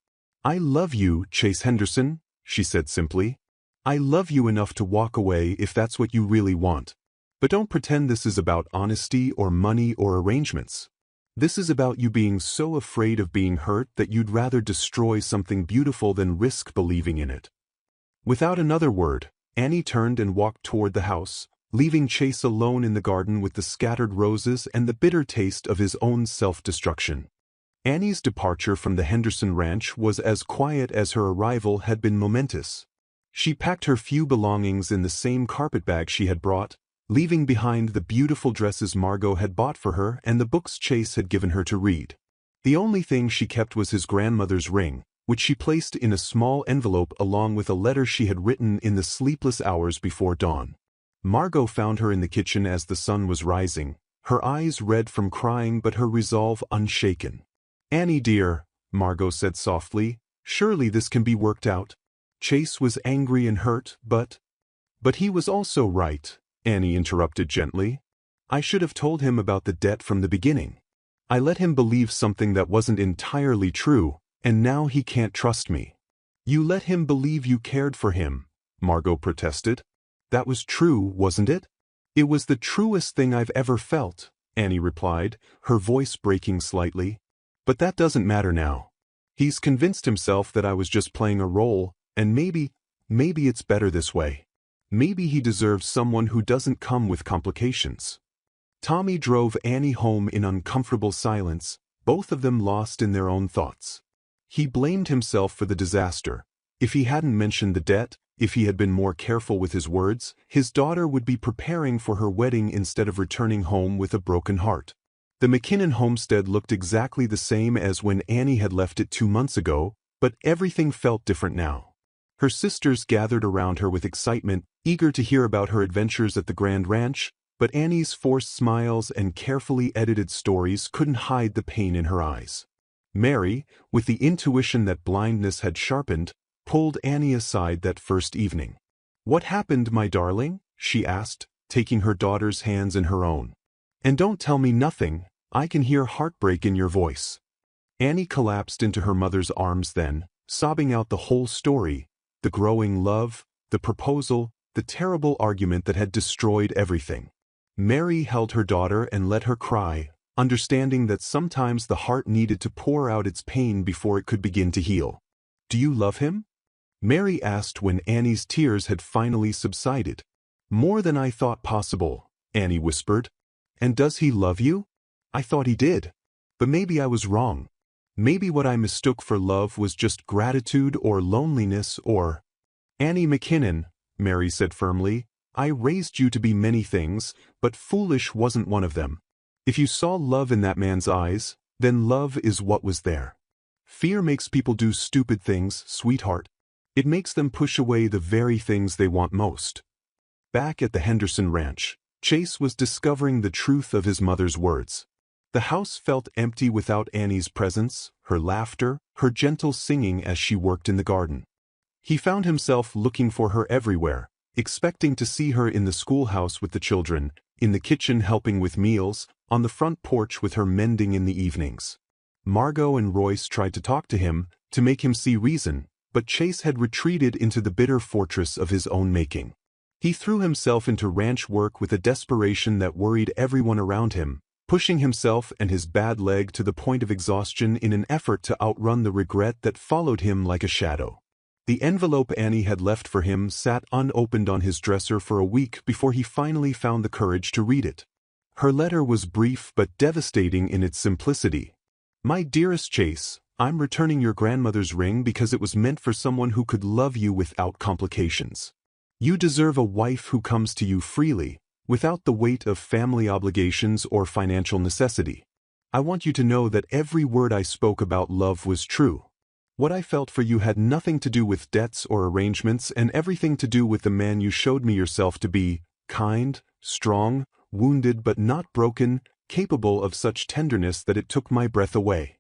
"I love you, Chase Henderson," she said simply. "I love you enough to walk away if that's what you really want. But don't pretend this is about honesty or money or arrangements. This is about you being so afraid of being hurt that you'd rather destroy something beautiful than risk believing in it." Without another word, Annie turned and walked toward the house, leaving Chase alone in the garden with the scattered roses and the bitter taste of his own self-destruction. Annie's departure from the Henderson ranch was as quiet as her arrival had been momentous. She packed her few belongings in the same carpetbag she had brought, leaving behind the beautiful dresses Margot had bought for her and the books Chase had given her to read. The only thing she kept was his grandmother's ring, which she placed in a small envelope along with a letter she had written in the sleepless hours before dawn. Margot found her in the kitchen as the sun was rising, her eyes red from crying but her resolve unshaken. "Annie dear," Margot said softly, "surely this can be worked out." Chase was angry and hurt, but he was also right, Annie interrupted gently. "I should have told him about the debt from the beginning. I let him believe something that wasn't entirely true, and now he can't trust me." "You let him believe you cared for him," Margot protested. "That was true, wasn't it?" "It was the truest thing I've ever felt," Annie replied, her voice breaking slightly. "But that doesn't matter now. He's convinced himself that I was just playing a role, and maybe it's better this way. Maybe he deserves someone who doesn't come with complications." Tommy drove Annie home in uncomfortable silence, both of them lost in their own thoughts. He blamed himself for the disaster. If he hadn't mentioned the debt, if he had been more careful with his words, his daughter would be preparing for her wedding instead of returning home with a broken heart. The McKinnon homestead looked exactly the same as when Annie had left it 2 months ago, but everything felt different now. Her sisters gathered around her with excitement, eager to hear about her adventures at the Grand Ranch, but Annie's forced smiles and carefully edited stories couldn't hide the pain in her eyes. Mary, with the intuition that blindness had sharpened, pulled Annie aside that first evening. "What happened, my darling?" she asked, taking her daughter's hands in her own. "And don't tell me nothing, I can hear heartbreak in your voice." Annie collapsed into her mother's arms then, sobbing out the whole story, the growing love, the proposal, the terrible argument that had destroyed everything. Mary held her daughter and let her cry, understanding that sometimes the heart needed to pour out its pain before it could begin to heal. "Do you love him?" Mary asked when Annie's tears had finally subsided. "More than I thought possible," Annie whispered. "And does he love you? I thought he did. But maybe I was wrong. Maybe what I mistook for love was just gratitude or loneliness or—" "Annie McKinnon," Mary said firmly, "I raised you to be many things, but foolish wasn't one of them. If you saw love in that man's eyes, then love is what was there. Fear makes people do stupid things, sweetheart. It makes them push away the very things they want most." Back at the Henderson Ranch, Chase was discovering the truth of his mother's words. The house felt empty without Annie's presence, her laughter, her gentle singing as she worked in the garden. He found himself looking for her everywhere, expecting to see her in the schoolhouse with the children, in the kitchen helping with meals, on the front porch with her mending in the evenings. Margot and Royce tried to talk to him, to make him see reason, but Chase had retreated into the bitter fortress of his own making. He threw himself into ranch work with a desperation that worried everyone around him, pushing himself and his bad leg to the point of exhaustion in an effort to outrun the regret that followed him like a shadow. The envelope Annie had left for him sat unopened on his dresser for a week before he finally found the courage to read it. Her letter was brief but devastating in its simplicity. "My dearest Chase, I'm returning your grandmother's ring because it was meant for someone who could love you without complications. You deserve a wife who comes to you freely, without the weight of family obligations or financial necessity. I want you to know that every word I spoke about love was true. What I felt for you had nothing to do with debts or arrangements and everything to do with the man you showed me yourself to be, kind, strong, wounded but not broken, capable of such tenderness that it took my breath away.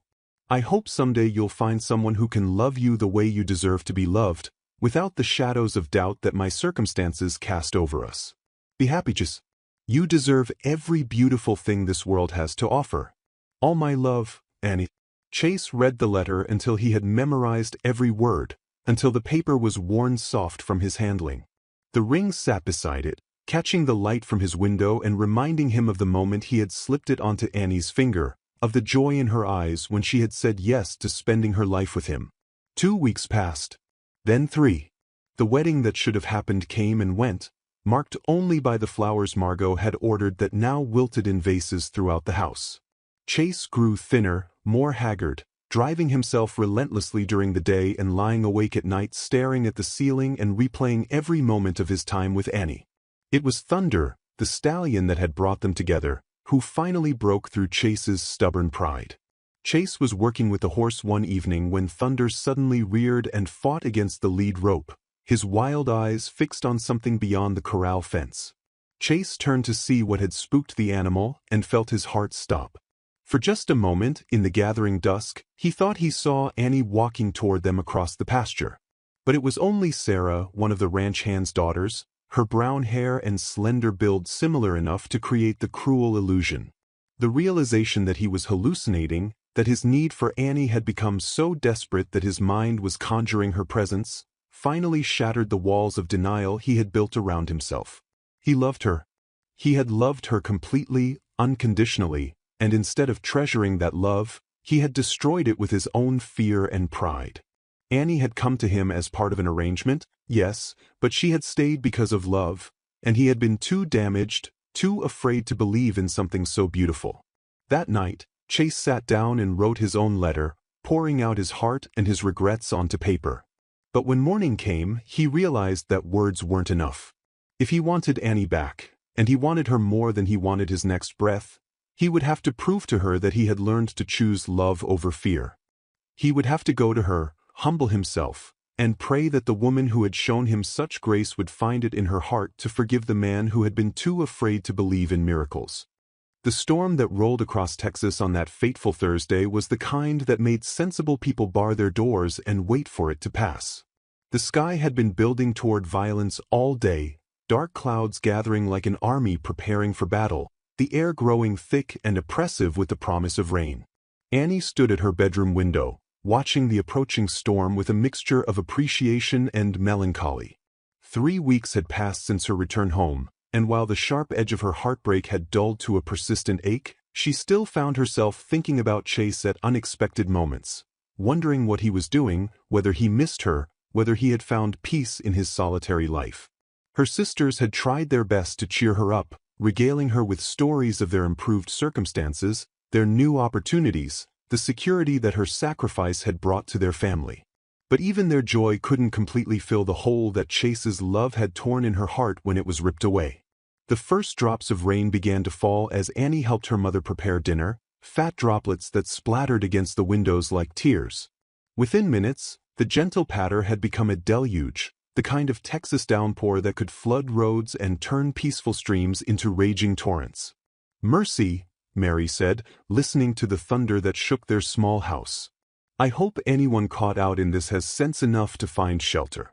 I hope someday you'll find someone who can love you the way you deserve to be loved, without the shadows of doubt that my circumstances cast over us. Be happy, Chase. You deserve every beautiful thing this world has to offer. All my love, Annie." Chase read the letter until he had memorized every word, until the paper was worn soft from his handling. The ring sat beside it, catching the light from his window and reminding him of the moment he had slipped it onto Annie's finger, of the joy in her eyes when she had said yes to spending her life with him. 2 weeks passed. Then 3. The wedding that should have happened came and went, marked only by the flowers Margot had ordered that now wilted in vases throughout the house. Chase grew thinner, more haggard, driving himself relentlessly during the day and lying awake at night staring at the ceiling and replaying every moment of his time with Annie. It was Thunder, the stallion that had brought them together, who finally broke through Chase's stubborn pride. Chase was working with the horse one evening when Thunder suddenly reared and fought against the lead rope, his wild eyes fixed on something beyond the corral fence. Chase turned to see what had spooked the animal and felt his heart stop. For just a moment, in the gathering dusk, he thought he saw Annie walking toward them across the pasture. But it was only Sarah, one of the ranch hand's daughters, her brown hair and slender build similar enough to create the cruel illusion. The realization that he was hallucinating, that his need for Annie had become so desperate that his mind was conjuring her presence, finally shattered the walls of denial he had built around himself. He loved her. He had loved her completely, unconditionally, and instead of treasuring that love, he had destroyed it with his own fear and pride. Annie had come to him as part of an arrangement, yes, but she had stayed because of love, and he had been too damaged, too afraid to believe in something so beautiful. That night, Chase sat down and wrote his own letter, pouring out his heart and his regrets onto paper. But when morning came, he realized that words weren't enough. If he wanted Annie back, and he wanted her more than he wanted his next breath, he would have to prove to her that he had learned to choose love over fear. He would have to go to her, humble himself, and pray that the woman who had shown him such grace would find it in her heart to forgive the man who had been too afraid to believe in miracles. The storm that rolled across Texas on that fateful Thursday was the kind that made sensible people bar their doors and wait for it to pass. The sky had been building toward violence all day, dark clouds gathering like an army preparing for battle, the air growing thick and oppressive with the promise of rain. Annie stood at her bedroom window, watching the approaching storm with a mixture of appreciation and melancholy. 3 weeks had passed since her return home, and while the sharp edge of her heartbreak had dulled to a persistent ache, she still found herself thinking about Chase at unexpected moments, wondering what he was doing, whether he missed her, whether he had found peace in his solitary life. Her sisters had tried their best to cheer her up, regaling her with stories of their improved circumstances, their new opportunities, the security that her sacrifice had brought to their family. But even their joy couldn't completely fill the hole that Chase's love had torn in her heart when it was ripped away. The first drops of rain began to fall as Annie helped her mother prepare dinner, fat droplets that splattered against the windows like tears. Within minutes, the gentle patter had become a deluge, the kind of Texas downpour that could flood roads and turn peaceful streams into raging torrents. "Mercy," Mary said, listening to the thunder that shook their small house. "I hope anyone caught out in this has sense enough to find shelter."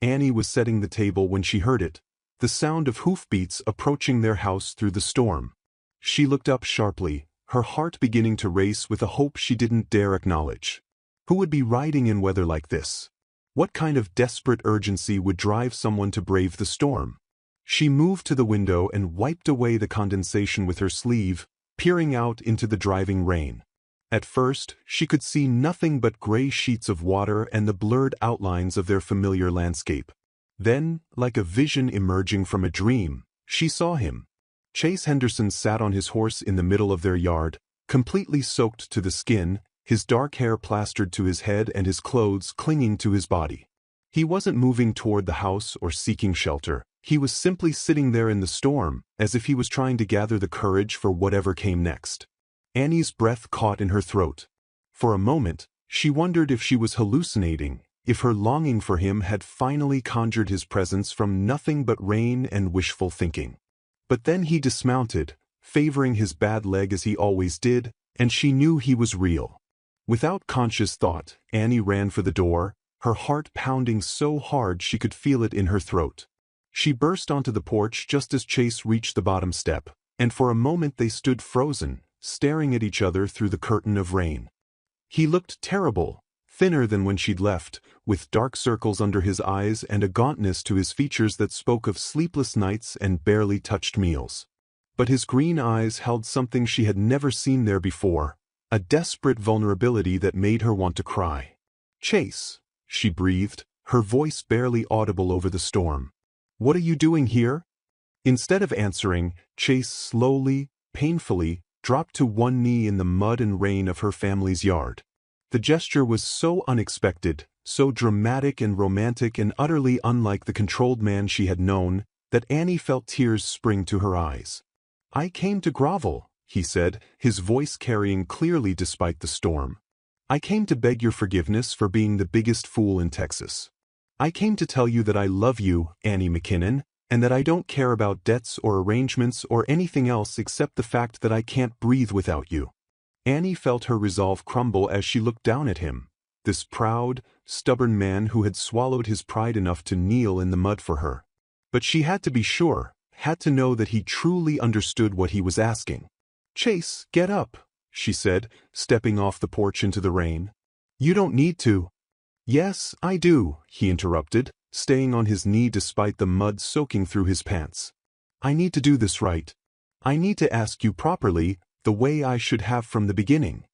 Annie was setting the table when she heard it, the sound of hoofbeats approaching their house through the storm. She looked up sharply, her heart beginning to race with a hope she didn't dare acknowledge. Who would be riding in weather like this? What kind of desperate urgency would drive someone to brave the storm? She moved to the window and wiped away the condensation with her sleeve, peering out into the driving rain. At first, she could see nothing but gray sheets of water and the blurred outlines of their familiar landscape. Then, like a vision emerging from a dream, she saw him. Chase Henderson sat on his horse in the middle of their yard, completely soaked to the skin, his dark hair plastered to his head and his clothes clinging to his body. He wasn't moving toward the house or seeking shelter. He was simply sitting there in the storm, as if he was trying to gather the courage for whatever came next. Annie's breath caught in her throat. For a moment, she wondered if she was hallucinating, if her longing for him had finally conjured his presence from nothing but rain and wishful thinking. But then he dismounted, favoring his bad leg as he always did, and she knew he was real. Without conscious thought, Annie ran for the door, her heart pounding so hard she could feel it in her throat. She burst onto the porch just as Chase reached the bottom step, and for a moment they stood frozen, staring at each other through the curtain of rain. He looked terrible, thinner than when she'd left, with dark circles under his eyes and a gauntness to his features that spoke of sleepless nights and barely touched meals. But his green eyes held something she had never seen there before, a desperate vulnerability that made her want to cry. "Chase," she breathed, her voice barely audible over the storm. "What are you doing here?" Instead of answering, Chase slowly, painfully, dropped to one knee in the mud and rain of her family's yard. The gesture was so unexpected, so dramatic and romantic and utterly unlike the controlled man she had known, that Annie felt tears spring to her eyes. "I came to grovel," he said, his voice carrying clearly despite the storm. "I came to beg your forgiveness for being the biggest fool in Texas. I came to tell you that I love you, Annie McKinnon, and that I don't care about debts or arrangements or anything else except the fact that I can't breathe without you." Annie felt her resolve crumble as she looked down at him, this proud, stubborn man who had swallowed his pride enough to kneel in the mud for her. But she had to be sure, had to know that he truly understood what he was asking. "Chase, get up," she said, stepping off the porch into the rain. "You don't need to." "Yes, I do," he interrupted, staying on his knee despite the mud soaking through his pants. "I need to do this right. I need to ask you properly, the way I should have from the beginning."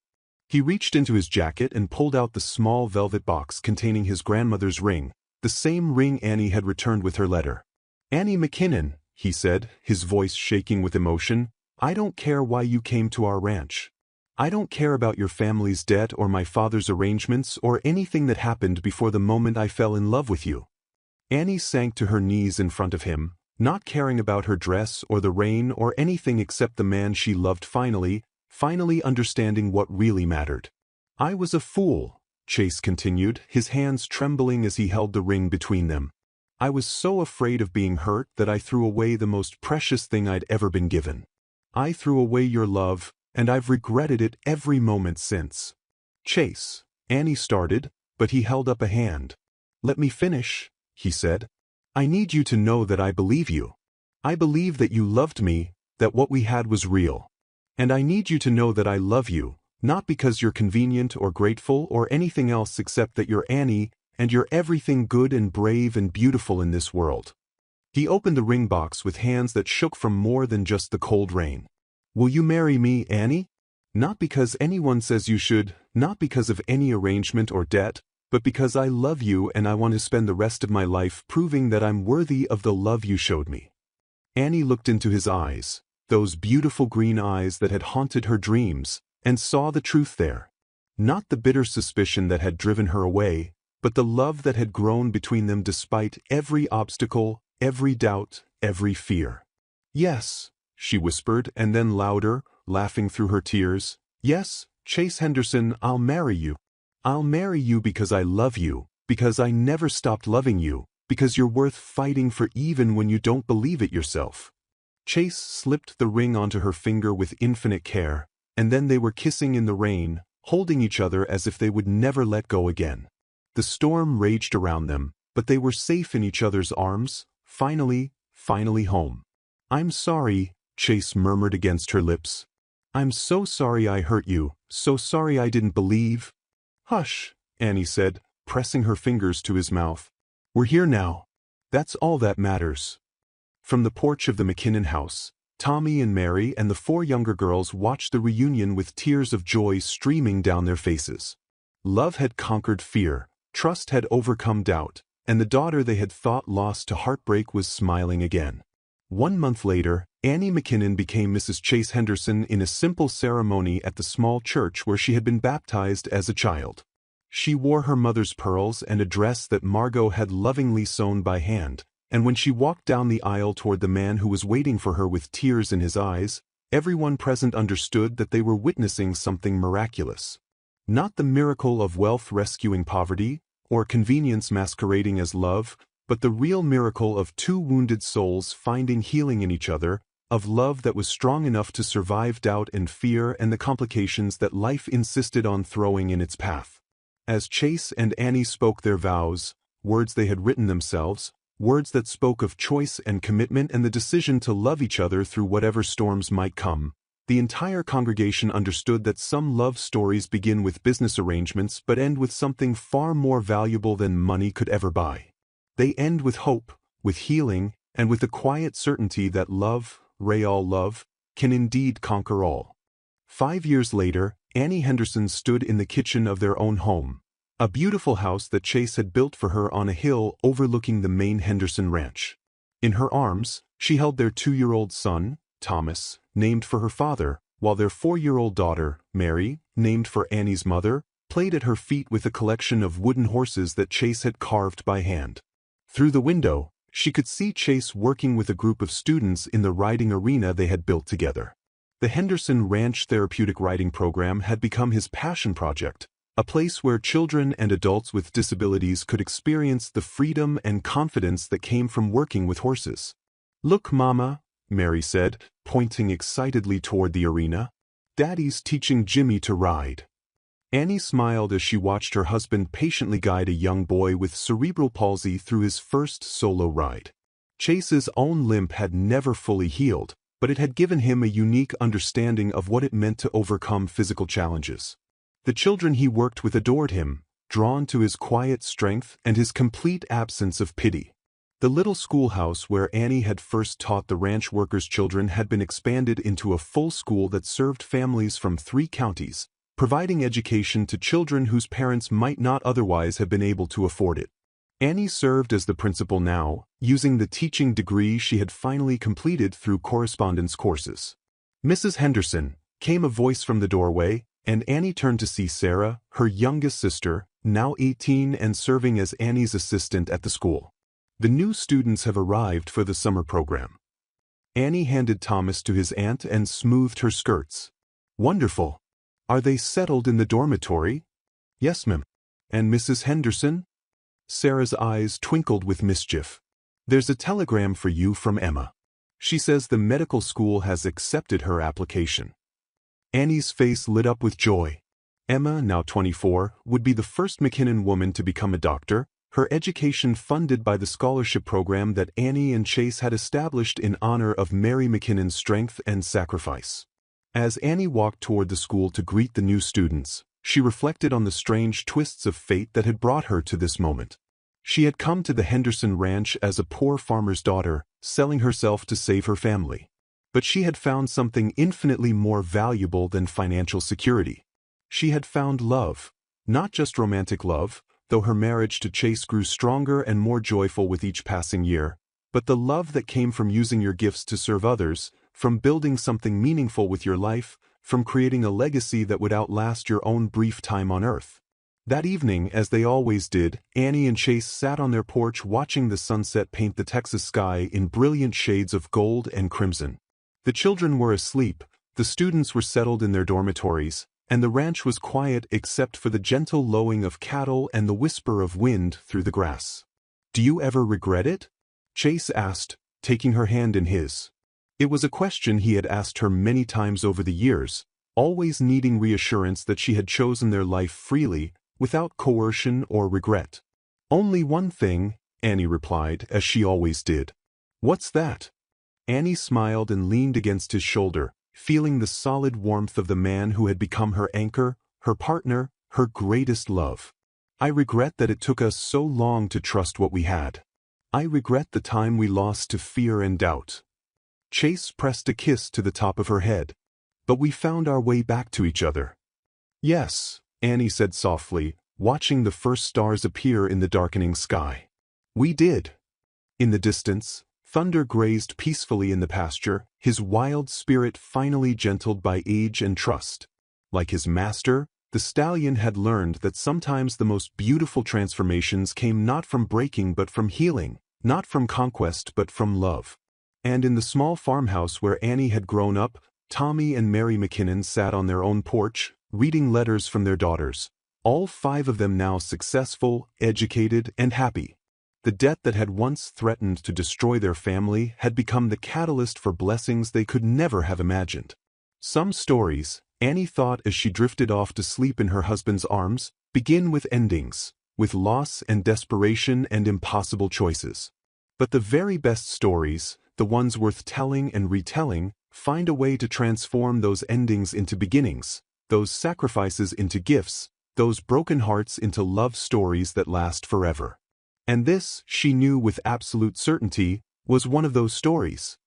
He reached into his jacket and pulled out the small velvet box containing his grandmother's ring, the same ring Annie had returned with her letter. "Annie McKinnon," he said, his voice shaking with emotion, "I don't care why you came to our ranch. I don't care about your family's debt or my father's arrangements or anything that happened before the moment I fell in love with you." Annie sank to her knees in front of him, not caring about her dress or the rain or anything except the man she loved finally understanding what really mattered. "I was a fool," Chase continued, his hands trembling as he held the ring between them. "I was so afraid of being hurt that I threw away the most precious thing I'd ever been given. I threw away your love, and I've regretted it every moment since." "Chase," Annie started, but he held up a hand. "Let me finish," he said. "I need you to know that I believe you. I believe that you loved me, that what we had was real. And I need you to know that I love you, not because you're convenient or grateful or anything else except that you're Annie, and you're everything good and brave and beautiful in this world." He opened the ring box with hands that shook from more than just the cold rain. "Will you marry me, Annie? Not because anyone says you should, not because of any arrangement or debt, but because I love you and I want to spend the rest of my life proving that I'm worthy of the love you showed me." Annie looked into his eyes, those beautiful green eyes that had haunted her dreams, and saw the truth there. Not the bitter suspicion that had driven her away, but the love that had grown between them despite every obstacle, every doubt, every fear. "Yes," she whispered, and then louder, laughing through her tears, "Yes, Chase Henderson, I'll marry you. I'll marry you because I love you, because I never stopped loving you, because you're worth fighting for even when you don't believe it yourself." Chase slipped the ring onto her finger with infinite care, and then they were kissing in the rain, holding each other as if they would never let go again. The storm raged around them, but they were safe in each other's arms, finally home. "I'm sorry," Chase murmured against her lips. "I'm so sorry I hurt you, so sorry I didn't believe." "Hush," Annie said, pressing her fingers to his mouth. "We're here now. That's all that matters." From the porch of the McKinnon house, Tommy and Mary and the 4 younger girls watched the reunion with tears of joy streaming down their faces. Love had conquered fear, trust had overcome doubt, and the daughter they had thought lost to heartbreak was smiling again. 1 month later, Annie McKinnon became Mrs. Chase Henderson in a simple ceremony at the small church where she had been baptized as a child. She wore her mother's pearls and a dress that Margot had lovingly sewn by hand, and when she walked down the aisle toward the man who was waiting for her with tears in his eyes, everyone present understood that they were witnessing something miraculous. Not the miracle of wealth rescuing poverty, or convenience masquerading as love, but the real miracle of 2 wounded souls finding healing in each other, of love that was strong enough to survive doubt and fear and the complications that life insisted on throwing in its path. As Chase and Annie spoke their vows, words they had written themselves, words that spoke of choice and commitment and the decision to love each other through whatever storms might come, the entire congregation understood that some love stories begin with business arrangements but end with something far more valuable than money could ever buy. They end with hope, with healing, and with the quiet certainty that love, real love, can indeed conquer all. 5 years later, Annie Henderson stood in the kitchen of their own home, a beautiful house that Chase had built for her on a hill overlooking the main Henderson ranch. In her arms, she held their 2-year-old son, Thomas, named for her father, while their 4-year-old daughter, Mary, named for Annie's mother, played at her feet with a collection of wooden horses that Chase had carved by hand. Through the window, she could see Chase working with a group of students in the riding arena they had built together. The Henderson Ranch Therapeutic Riding Program had become his passion project, a place where children and adults with disabilities could experience the freedom and confidence that came from working with horses. "Look, Mama," Mary said, pointing excitedly toward the arena. "Daddy's teaching Jimmy to ride." Annie smiled as she watched her husband patiently guide a young boy with cerebral palsy through his first solo ride. Chase's own limp had never fully healed, but it had given him a unique understanding of what it meant to overcome physical challenges. The children he worked with adored him, drawn to his quiet strength and his complete absence of pity. The little schoolhouse where Annie had first taught the ranch workers' children had been expanded into a full school that served families from 3 counties, providing education to children whose parents might not otherwise have been able to afford it. Annie served as the principal now, using the teaching degree she had finally completed through correspondence courses. "Mrs. Henderson," came a voice from the doorway, and Annie turned to see Sarah, her youngest sister, now 18 and serving as Annie's assistant at the school. "The new students have arrived for the summer program." Annie handed Thomas to his aunt and smoothed her skirts. "Wonderful. Are they settled in the dormitory?" "Yes, ma'am." "And Mrs. Henderson?" Sarah's eyes twinkled with mischief. "There's a telegram for you from Emma. She says the medical school has accepted her application." Annie's face lit up with joy. Emma, now 24, would be the first McKinnon woman to become a doctor, her education funded by the scholarship program that Annie and Chase had established in honor of Mary McKinnon's strength and sacrifice. As Annie walked toward the school to greet the new students, she reflected on the strange twists of fate that had brought her to this moment. She had come to the Henderson Ranch as a poor farmer's daughter, selling herself to save her family. But she had found something infinitely more valuable than financial security. She had found love, not just romantic love, though her marriage to Chase grew stronger and more joyful with each passing year, but the love that came from using your gifts to serve others, from building something meaningful with your life, from creating a legacy that would outlast your own brief time on Earth. That evening, as they always did, Annie and Chase sat on their porch watching the sunset paint the Texas sky in brilliant shades of gold and crimson. The children were asleep, the students were settled in their dormitories, and the ranch was quiet except for the gentle lowing of cattle and the whisper of wind through the grass. "Do you ever regret it?" Chase asked, taking her hand in his. It was a question he had asked her many times over the years, always needing reassurance that she had chosen their life freely, without coercion or regret. "Only one thing," Annie replied, as she always did. "What's that?" Annie smiled and leaned against his shoulder, feeling the solid warmth of the man who had become her anchor, her partner, her greatest love. "I regret that it took us so long to trust what we had. I regret the time we lost to fear and doubt." Chase pressed a kiss to the top of her head. "But we found our way back to each other." "Yes," Annie said softly, watching the first stars appear in the darkening sky. "We did." In the distance, Thunder grazed peacefully in the pasture, his wild spirit finally gentled by age and trust. Like his master, the stallion had learned that sometimes the most beautiful transformations came not from breaking but from healing, not from conquest but from love. And in the small farmhouse where Annie had grown up, Tommy and Mary McKinnon sat on their own porch, reading letters from their daughters, all 5 of them now successful, educated, and happy. The debt that had once threatened to destroy their family had become the catalyst for blessings they could never have imagined. Some stories, Annie thought as she drifted off to sleep in her husband's arms, begin with endings, with loss and desperation and impossible choices. But the very best stories, the ones worth telling and retelling, find a way to transform those endings into beginnings, those sacrifices into gifts, those broken hearts into love stories that last forever. And this, she knew with absolute certainty, was one of those stories.